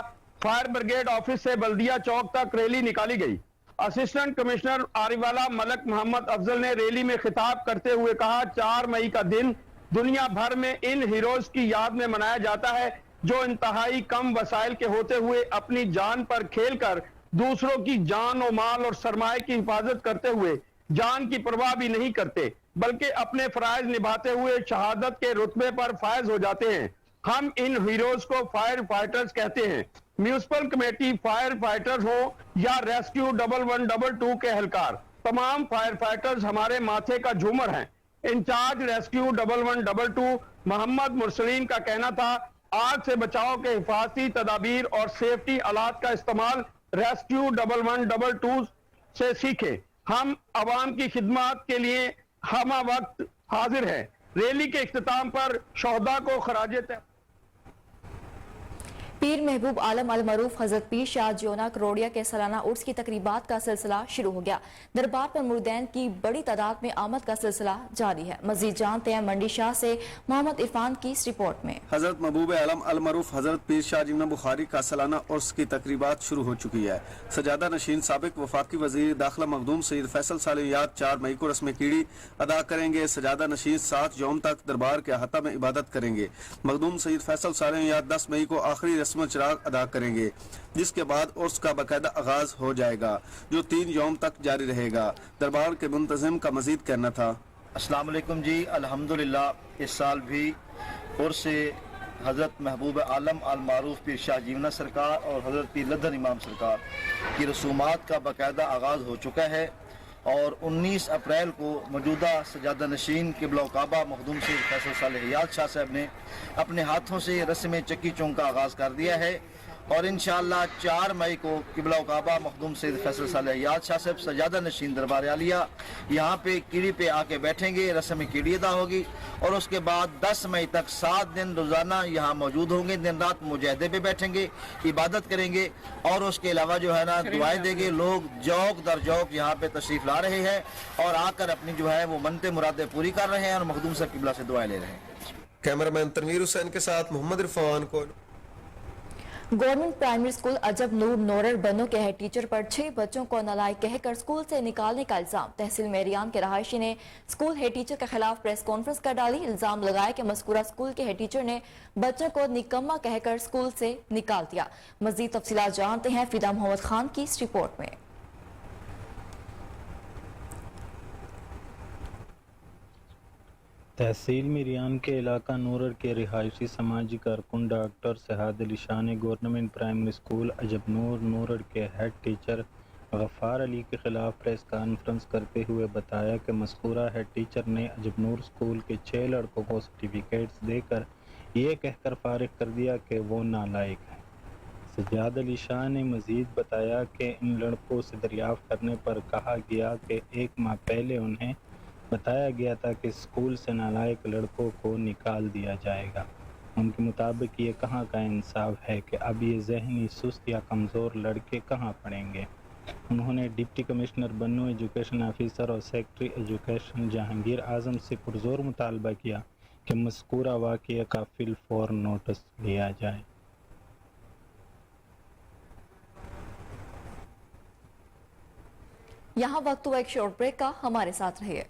फायर ब्रिगेड ऑफिस से बल्दिया चौक तक रैली निकाली गई। असिस्टेंट कमिश्नर आरिवाला मलिक मोहम्मद अफजल ने रैली में खिताब करते हुए कहा, 4 मई का दिन दुनिया भर में इन हीरोज की याद में मनाया जाता है जो इंतहाई कम वसाइल के होते हुए अपनी जान पर खेलकर दूसरों की जान और माल और सरमाए की हिफाजत करते हुए जान की परवाह भी नहीं करते बल्कि अपने फराइज निभाते हुए शहादत के रुतबे पर फायज हो जाते हैं। हम इन हीरोज को फायर फाइटर्स कहते हैं। म्यूनिसिपल कमेटी फायर फाइटर्स हो या रेस्क्यू 1122 के एहलकार, तमाम फायर फाइटर्स हमारे माथे का झूमर हैं। इंचार्ज रेस्क्यू 1122 मोहम्मद मुरसलीन का कहना था, आग से बचाव के हिफाजती तदाबीर और सेफ्टी आलात का इस्तेमाल रेस्क्यू 1122 से सीखें। हम अवाम की खिदमत के लिए हमा वक्त हाजिर है। रैली के इख्तिताम पर शोहदा को खराज पीर महबूब आलम अल मरूफ हजरत पीर शाह जियोना करोड़िया के सालाना उर्स की तकरीबात का सिलसिला शुरू हो गया। दरबार पर मुर्दैन की बड़ी तादाद में आमद का सिलसिला जारी है। मजीद जानते हैं मंडी शाह से मोहम्मद इरफान की इस रिपोर्ट में। हजरत महबूब आलम अल मरूफ हजरत पीर शाह जियोना बुखारी का सालाना उर्स की तकरीबात शुरू हो चुकी है। सजादा नशीन साबिक वफाकी वजीर दाखिला मखदूम सईद फैसल सालियात 4 मई को रस्म कीड़ी अदा करेंगे। सजादा नशीन 7 यौम तक दरबार के अहाता में इबादत करेंगे। मखदूम सईद फैसल सालियात 10 मई को आखिरी रस्म चिराग अदा करेंगे, जिसके बाद उर्स का बाकायदा आगाज हो जाएगा जो 3 यौम तक जारी रहेगा। दरबार के मुंतजिम का मजीद कहना था, अस्सलाम वालेकुम जी, अल्हम्दुलिल्लाह इस साल भी उर्स हज़रत महबूब आलम अल मारूफ पीर शाह जीवना सरकार और हज़रत पीर लदन इमाम सरकार की रसूमात का बाकायदा आगाज़ हो चुका है और 19 अप्रैल को मौजूदा सजादा नशीन क़िबला काबा मखदूम सईद फैसल सालियात शाह साहब ने अपने हाथों से रस्म चक्की चौंक का आगाज़ कर दिया है और इंशाअल्लाह 4 मई को क़िबला काबा मखदूम सईद फैसल सालियात शाह साहब सजादा नशीन दरबार आलिया यहाँ पे कीड़ी पे आके बैठेंगे, रस्म कीड़ी अदा होगी और उसके बाद 10 मई तक 7 दिन रोज़ाना यहाँ मौजूद होंगे। दिन रात मुजाहिदे पे बैठेंगे, इबादत करेंगे और उसके अलावा जो है ना दुआएं देंगे। लोग जौक दर जौक यहाँ पे तशरीफ़ ला रहे हैं और आकर अपनी जो है वो मनते मुरादें पूरी कर रहे हैं और मखदूम साहब क़िबला से दुआएं ले रहे हैं। कैमरामैन तनवीर हुसैन के साथ मोहम्मद इरफान को। गवर्नमेंट प्राइमरी स्कूल अजब नूर नोरर बनो के हेड टीचर पर 6 बच्चों को नालायक कहकर स्कूल से निकालने का इल्जाम। तहसील मेरियान के रहायशी ने स्कूल हेड टीचर के खिलाफ प्रेस कॉन्फ्रेंस कर डाली। इल्जाम लगाया कि मज़कूरा स्कूल के हेड टीचर ने बच्चों को निकम्मा कहकर स्कूल से निकाल दिया। मजीद तफसीलात जानते हैं फिदा मोहम्मद खान की इस रिपोर्ट में। तहसील मिरियान के इलाका नूरर के रिहायशी समाजी कारकुन डॉक्टर सहाद अली शाह ने गवर्नमेंट प्राइमरी स्कूल अजब नूर नूरर के हेड टीचर गफ्फार अली के खिलाफ प्रेस कॉन्फ्रेंस करते हुए बताया कि मज़कूरा हेड टीचर ने अजबनूर स्कूल के 6 लड़कों को सर्टिफिकेट्स देकर ये कहकर फारिग कर दिया कि वो नालायक हैं। सज्जाद अली शाह ने मज़ीद बताया कि इन लड़कों से दरियाफ्त करने पर कहा गया कि 1 माह पहले उन्हें बताया गया था कि स्कूल से नालायक लड़कों को निकाल दिया जाएगा। उनके मुताबिक ये कहाँ का इंसाफ है कि अब ये ज़हनी सुस्त या कमज़ोर लड़के कहाँ पढ़ेंगे। उन्होंने डिप्टी कमिश्नर बन्नू एजुकेशन ऑफिसर और सेक्रेटरी एजुकेशन जहांगीर आज़म से पुरजोर मुतालबा किया कि मज़कूरा वाक़या का फिल फौर नोटिस लिया जाए। यहाँ वक्त हुआ एक शॉर्ट ब्रेक का, हमारे साथ रहिए।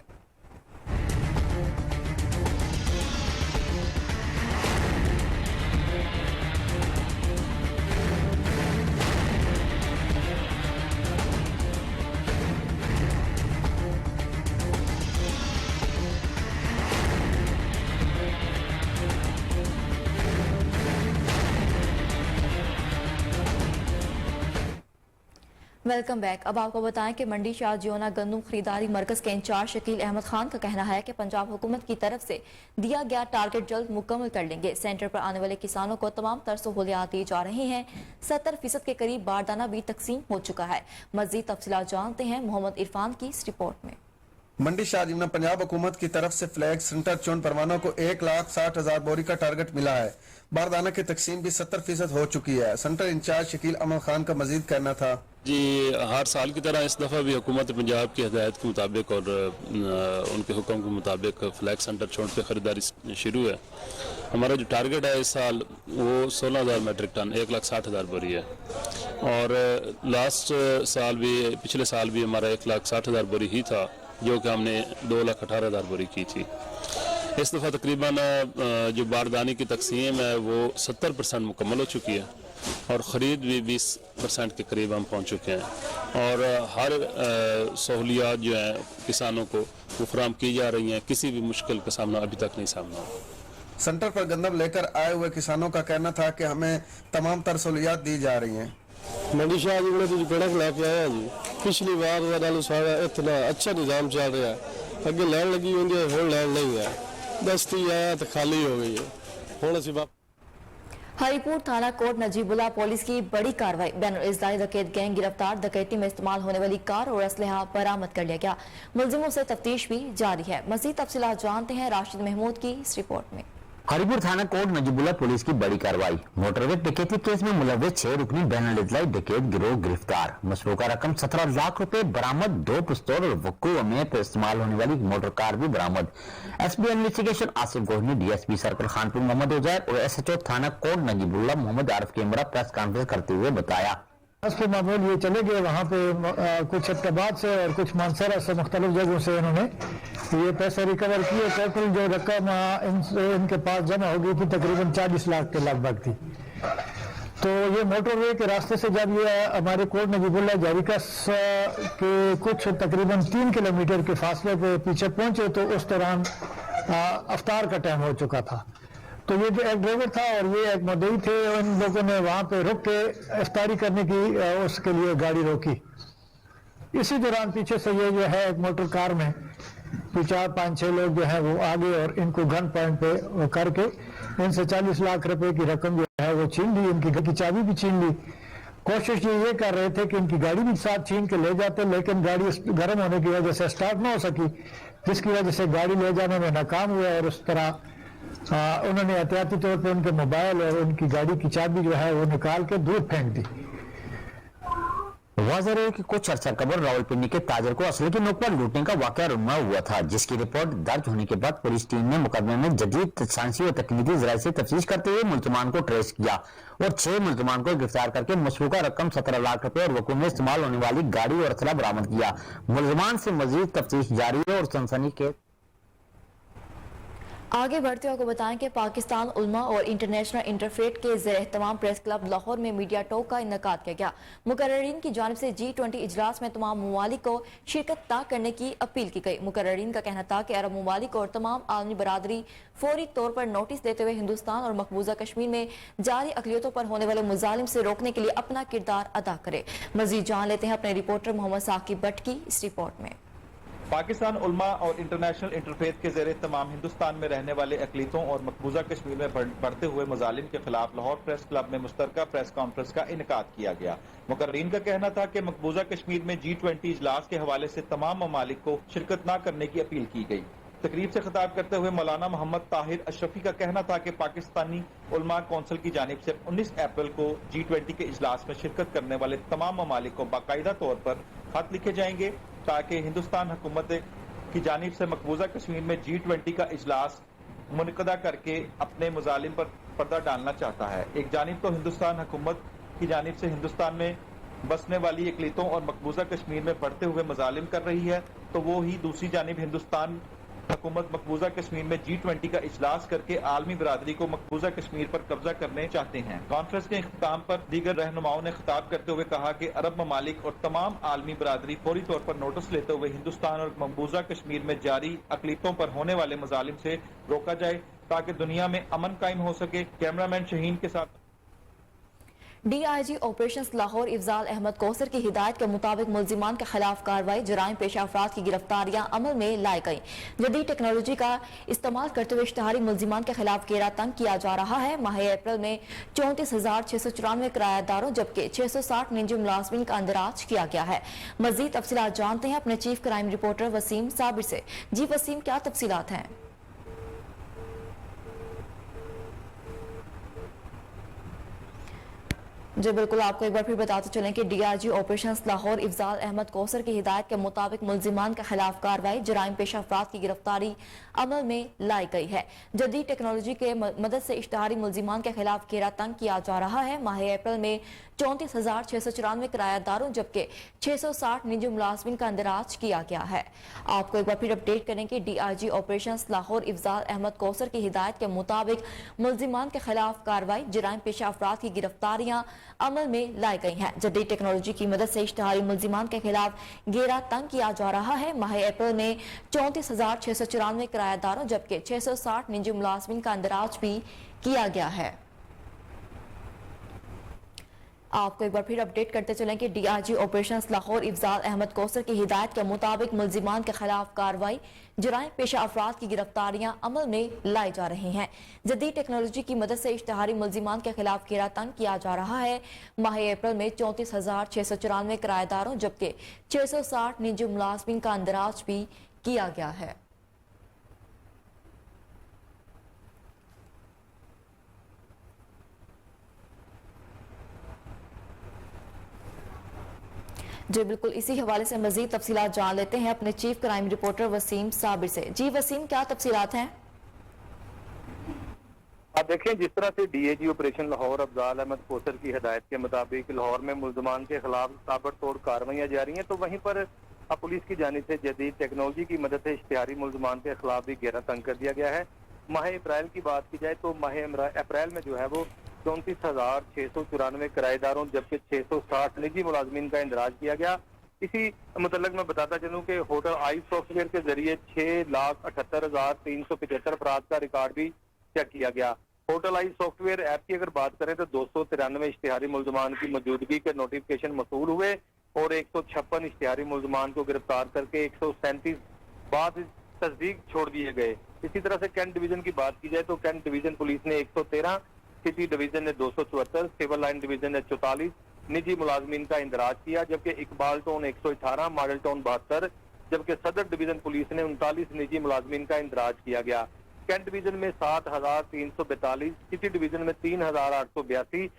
Welcome back. अब आपको बताएं कि मंडी शाहजियोना गंदम खरीदारी मरकज के इंचार्ज शकील अहमद खान का कहना है कि पंजाब हुकूमत की तरफ से दिया गया टारगेट जल्द मुकम्मल कर लेंगे। सेंटर पर आने वाले किसानों को तमाम तरह सहूलियात दी जा रही हैं। 70% के करीब बारदाना भी तकसीम हो चुका है। मजीद तफसीलात जानते हैं मोहम्मद इरफान की इस रिपोर्ट में। मंडी शाहजियोना पंजाब हुकूमत की तरफ से फ्लैग सेंटर चुन परवानों को 1,60,000 बोरी का टारगेट मिला है। बारदाना की तकसीम भी 70% हो चुकी है। सेंटर इंचार्ज शकील अहमद खान का मजीद कहना था, जी हर साल की तरह इस दफ़ा भी हुकूमत पंजाब की हदायत के मुताबिक और उनके हुक्म के मुताबिक फ्लैग सेंटर छोड़ पे ख़रीदारी शुरू है। हमारा जो टारगेट है इस साल वो 16,000 मेट्रिक टन 1,60,000 बोरी है और लास्ट साल भी पिछले साल भी हमारा 1,60,000 बोरी ही था जो कि हमने 2,18,000 बोरी की थी। इस दफ़ा तकरीबन जो बारदाने की तकसीम है वो 70% मुकम्मल हो चुकी है और ख़रीद भी 20% के करीब हम पहुंच चुके हैं और हर सहूलियात जो हैं किसानों को वो फराहम की जा रही हैं। किसी भी मुश्किल का सामना अभी तक नहीं सामना हुआ। सेंटर पर गंदम लेकर आए हुए किसानों का कहना था कि हमें तमाम तर सहूलियात दी जा रही हैं। मंडी शाहजियोना तो कड़क लेके आया जी, पिछली बार सारा इतना अच्छा निज़ाम चल रहा है। अगे लैन लगी होंगी है, हुण लैन नहीं है, दस्ती आया तो खाली हो गई है। हुण असीं हरिपुर थाना कोट नजीबुल्ला पुलिस की बड़ी कार्रवाई। बैनुल-इज़्लाई डकैत गैंग गिरफ्तार। डकैती में इस्तेमाल होने वाली कार और असलहा बरामद कर लिया गया। मुलजिमों से तफ्तीश भी जारी है। मज़ीद तफसीलात जानते हैं राशिद महमूद की इस रिपोर्ट में। हरिपुर थाना कोट नजीबुल्ला पुलिस की बड़ी कार्रवाई। मोटरवे डकैती केस में मुलव्वस 6 रुकनी बैनुल-इज़्लाई डकैत गिरोह गिरफ्तार। मसरूका रकम 17 लाख रुपए बरामद। 2 पिस्तौल और वक़्क़ू में इस्तेमाल होने वाली मोटर कार भी बरामद। SP investigation Asif Gohni, DSP circle Khanpur Mohammad Uzair और एसएचओ थाना कोट नजीबुल्ला मोहम्मद आरिफ के हमरा प्रेस कॉन्फ्रेंस करते हुए बताया, उसके मामूल ये चले गए वहाँ पे कुछ अब्टाबाद से और कुछ मानसरा से मुख्तलिफ जगहों से इन्होंने ये पैसे रिकवर किए। टोटल जो रकम इनके पास जमा हो गई थी तकरीबन 40 लाख के लगभग थी। तो ये मोटरवे के रास्ते से जब ये हमारे कोट नजीबुल्ला जारिकस के कुछ तकरीबन 3 किलोमीटर के फासले पे पीछे पहुंचे तो उस दौरान अफ्तार का टाइम हो चुका था। तो ये जो एक ड्राइवर था और ये एक मुद्दई थे, उन लोगों ने वहाँ पे रुक के इफ्तारी करने की उसके लिए गाड़ी रोकी। इसी दौरान पीछे से ये जो है एक मोटर कार में 4-5-6 लोग जो है वो आगे और इनको गन पॉइंट पे करके इनसे 40 लाख रुपए की रकम जो है वो छीन ली। इनकी घर की चाबी भी छीन ली। कोशिश ये कर रहे थे कि इनकी गाड़ी भी साथ छीन के ले जाते, लेकिन गाड़ी गर्म होने की वजह से स्टार्ट ना हो सकी, जिसकी वजह से गाड़ी ले जाने में नाकाम हुआ और उस तरह उन्होंने एहतियाती तौर पे उनके मोबाइल और उनकी गाड़ी की चाबी जो है वो निकाल के दूर फेंक दी। वाज़ेह है कि कुछ अर्सा कबल रावलपिंडी के ताजर को असले की नोक पर लूटने का वाकया रुन्मा हुआ था, जिसकी रिपोर्ट दर्ज होने के बाद पुलिस टीम ने मुकदमे में जदीद साइंसी और तकनीकी जराये से तफ्तीश करते हुए मुल्ज़िमान को ट्रेस किया और 6 मुल्ज़िमान को गिरफ्तार करके मशरूका रकम 17 लाख रुपए और वक़्फ़ में इस्तेमाल होने वाली गाड़ी और असला बरामद किया। मुल्ज़िमान से मजीद तफ्तीश जारी है और सनसनी के आगे बढ़ते हुए आपको बताएं कि पाकिस्तान उलमा और इंटरनेशनल इंटरफेथ के ज़ेर एहतमाम प्रेस क्लब लाहौर में मीडिया टॉक का इनेकाद किया गया। मुकर्ररीन की जानिब से G20 इजलास में तमाम ममालिक को शिरकत न करने की अपील की गई। मुकर्ररीन का कहना था कि अरब ममालिक और तमाम आलमी बरादरी फौरी तौर पर नोटिस देते हुए हिंदुस्तान और मकबूजा कश्मीर में जारी अकलियतों पर होने वाले मुजालिम से रोकने के लिए अपना किरदार अदा करे। मजीद जान लेते हैं अपने रिपोर्टर मोहम्मद साकिब भट्ट की इस रिपोर्ट में। पाकिस्तान उलमा और इंटरनेशनल इंटरफेथ के ज़ेर तमाम हिंदुस्तान में रहने वाले अकलीतों और मकबूजा कश्मीर में बढ़ते हुए मजालिम के खिलाफ लाहौर प्रेस क्लब में मुश्तरका प्रेस कॉन्फ्रेंस का इनेकाद किया गया। मुकर्रीन का कहना था कि मकबूजा कश्मीर में G20 इजलास के हवाले से तमाम ममालिक को शिरकत न करने की अपील की गई। तकरीब से खिताब करते हुए मौलाना मोहम्मद ताहिर अशरफी का कहना था कि पाकिस्तानी उलमा कौंसिल की जानिब से 19 अप्रैल को G20 के इजलास में शिरकत करने वाले तमाम ममालिक को बाकायदा तौर पर खत लिखे जाएंगे ताकि हिंदुस्तान हुकूमत की जानिब से मकबूजा कश्मीर में G20 का इजलास मुनक़दा करके अपने मुजालिम पर पर्दा डालना चाहता है। एक जानिब तो हिंदुस्तान हुकूमत की जानिब से हिंदुस्तान में बसने वाली अकलीतों और मकबूजा कश्मीर में बढ़ते हुए मजालिम कर रही है, तो वो ही दूसरी जानिब हिंदुस्तान हुकूमत मकबूजा कश्मीर में G20 का इजलास करके आलमी बरादरी को मकबूजा कश्मीर पर कब्जा करने चाहते हैं। कॉन्फ्रेंस के इख्तिताम पर दीगर रहनुमाओं ने खिताब करते हुए कहा कि अरब ममालिक और तमाम आलमी बरादरी फौरी तौर पर नोटिस लेते हुए हिंदुस्तान और मकबूजा कश्मीर में जारी अकलीतों पर होने वाले मजालिम से रोका जाए ताकि दुनिया में अमन कायम हो सके। कैमरामैन शहीन के साथ DIG ऑपरेशंस लाहौर इफ्जाल अहमद कौसर की हिदायत के मुताबिक मुल्जिमान के खिलाफ कार्रवाई, जराइम पेशा अफराद की गिरफ्तारियां अमल में लाई गई। जदीद टेक्नोलॉजी का इस्तेमाल करते हुए इश्तिहारी मुल्जिमान के खिलाफ घेरा तंग किया जा रहा है। माह अप्रैल में 34,694 किरायादारों जबकि 660 निजी मुलाजमीन का अंदराज किया गया है। मजीद तफसीलात जानते हैं अपने chief crime reporter Waseem Sabir से। जी वसीम, क्या तफसीलात हैं? जी बिल्कुल, आपको एक बार फिर बताते चलें कि DIG ऑपरेशंस लाहौर इफ्जाल अहमद कौसर की हिदायत के मुताबिक मुल्जिमान के खिलाफ कार्रवाई, जराइम पेशा अफराद की गिरफ्तारी अमल में लाई गई है। जदीद टेक्नोलॉजी के मदद से इश्तिहारी मुल्जिमान के खिलाफ घेरा तंग किया जा रहा है। माह अप्रैल में 34,694 किरायादारों जबकि 660 निजी मुलाजमीन का अंदराज किया गया है। आपको एक बार फिर अपडेट करें कि DIG ऑपरेशंस लाहौर इफ्जाल अहमद कौसर की हिदायत के मुताबिक मुल्जिमान के खिलाफ कार्रवाई, जराइम पेशा अफराद की गिरफ्तारियां अमल में लाई गई हैं। जदीद टेक्नोलॉजी की मदद से इश्तिहारी मुल्जिमान के खिलाफ घेरा तंग किया जा रहा है। माह अप्रैल में 34,694 किरायादारों जबकि 660 निजी मुलाजमीन का अंदराज भी किया गया है। आपको एक बार फिर अपडेट करते चलें कि DIG ऑपरेशंस लाहौर इफ्जाल अहमद कौसर की हिदायत के मुताबिक मुल्जिमान के खिलाफ कार्रवाई, जराइम पेशा अफराद की गिरफ्तारियां अमल में लाई जा रही हैं। जदीद टेक्नोलॉजी की मदद से इश्तिहारी मुल्जिमान के खिलाफ घेरा तंग किया जा रहा है। माह अप्रैल में 34,694 किरायादारों जबकि 660 निजी मुलाजमीन का अंदराज भी किया गया है। जी बिल्कुल, इसी हवाले से मजीद तफसीलात जान लेते हैं अपने chief crime reporter Waseem Sabir से। जी वसीम, क्या तफसीलात हैं? आप देखें, जिस तरह से DIG ऑपरेशन लाहौर अफजाल अहमद कौसर की हिदायत के मुताबिक लाहौर में मुल्जिमान के खिलाफ ताबड़तोड़ कार्रवाइयाँ जारी हैं, तो वहीं पर पुलिस की जानिब से जदीद टेक्नोलॉजी की मदद से इश्तिहारी मुल्जिमान के खिलाफ भी घेरा तंग कर दिया गया है। माह अप्रैल की बात की जाए तो माह अप्रैल में जो है वो 34,694 किराएदारों जबकि 660 निजी मुलाजमीन का इंदराज किया गया। इसी मतलब मैं बताता चलूँ कि होटल आई सॉफ्टवेयर के जरिए 6,78,375 अफराद का रिकॉर्ड भी चेक किया गया। होटल आई सॉफ्टवेयर ऐप की अगर बात करें तो 293 इश्तिहारी मुल्जिमान की मौजूदगी के नोटिफिकेशन मसूल हुए और 156 इश्तिहारी मुल्जिमान को गिरफ्तार करके 137 बाद तस्दीक छोड़ दिए गए। इसी तरह से कैंट डिवीजन की बात की जाए तो कैंट डिवीजन पुलिस ने 113, सिटी डिवीजन ने 274, सिविल लाइन डिवीजन ने 44 निजी मुलाजमीन का इंदराज किया, जबकि इकबाल टाउन 118, मॉडल टाउन 72, जबकि सदर डिवीजन पुलिस ने 39 निजी मुलाजमीन का इंदराज किया गया। कैंट डिवीजन में 7,342, सिटी डिवीजन में 3,882,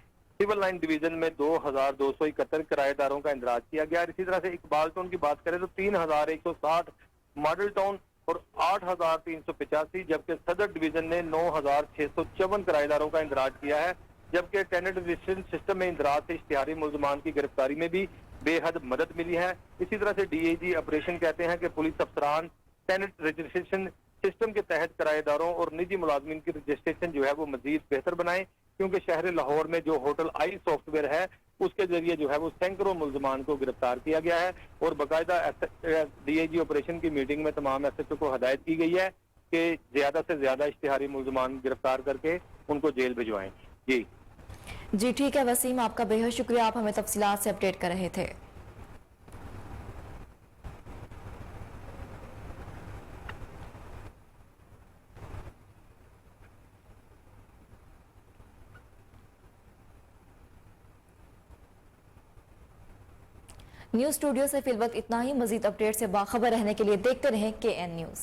सिविल लाइन डिवीजन में 2,271 किराएदारों का इंदराज किया गया। इसी तरह से इकबाल टाउन की बात करें तो 3,160, मॉडल टाउन और 8,385, जबकि सदर डिवीजन ने 9,654 किराएदारों का इंदराज किया है, जबकि टेनेंट रजिस्ट्रेशन सिस्टम में इंदराज से इश्तिहारी मुल्जिमान की गिरफ्तारी में भी बेहद मदद मिली है। इसी तरह से DIG ऑपरेशन कहते हैं कि पुलिस अफसरान टेनेंट रजिस्ट्रेशन सिस्टम के तहत किराएदारों और निजी मुलाजमीन की रजिस्ट्रेशन जो है वो मजीद बेहतर बनाएं, क्योंकि शहर लाहौर में जो होटल आई सॉफ्टवेयर है उसके जरिए जो है वो सैकड़ों मुलजमान को गिरफ्तार किया गया है और बाकायदा DIG ऑपरेशन की मीटिंग में तमाम SHO को हदायत की गई है कि ज्यादा से ज्यादा इश्तिहारी मुलजमान गिरफ्तार करके उनको जेल भिजवाएं। जी ठीक है वसीम, आपका बेहद शुक्रिया, आप हमें तफसीलात से अपडेट कर रहे थे। न्यूज स्टूडियो से फिलवक्त इतना ही। मजीद अपडेट से बाखबर रहने के लिए देखते रहें KN न्यूज।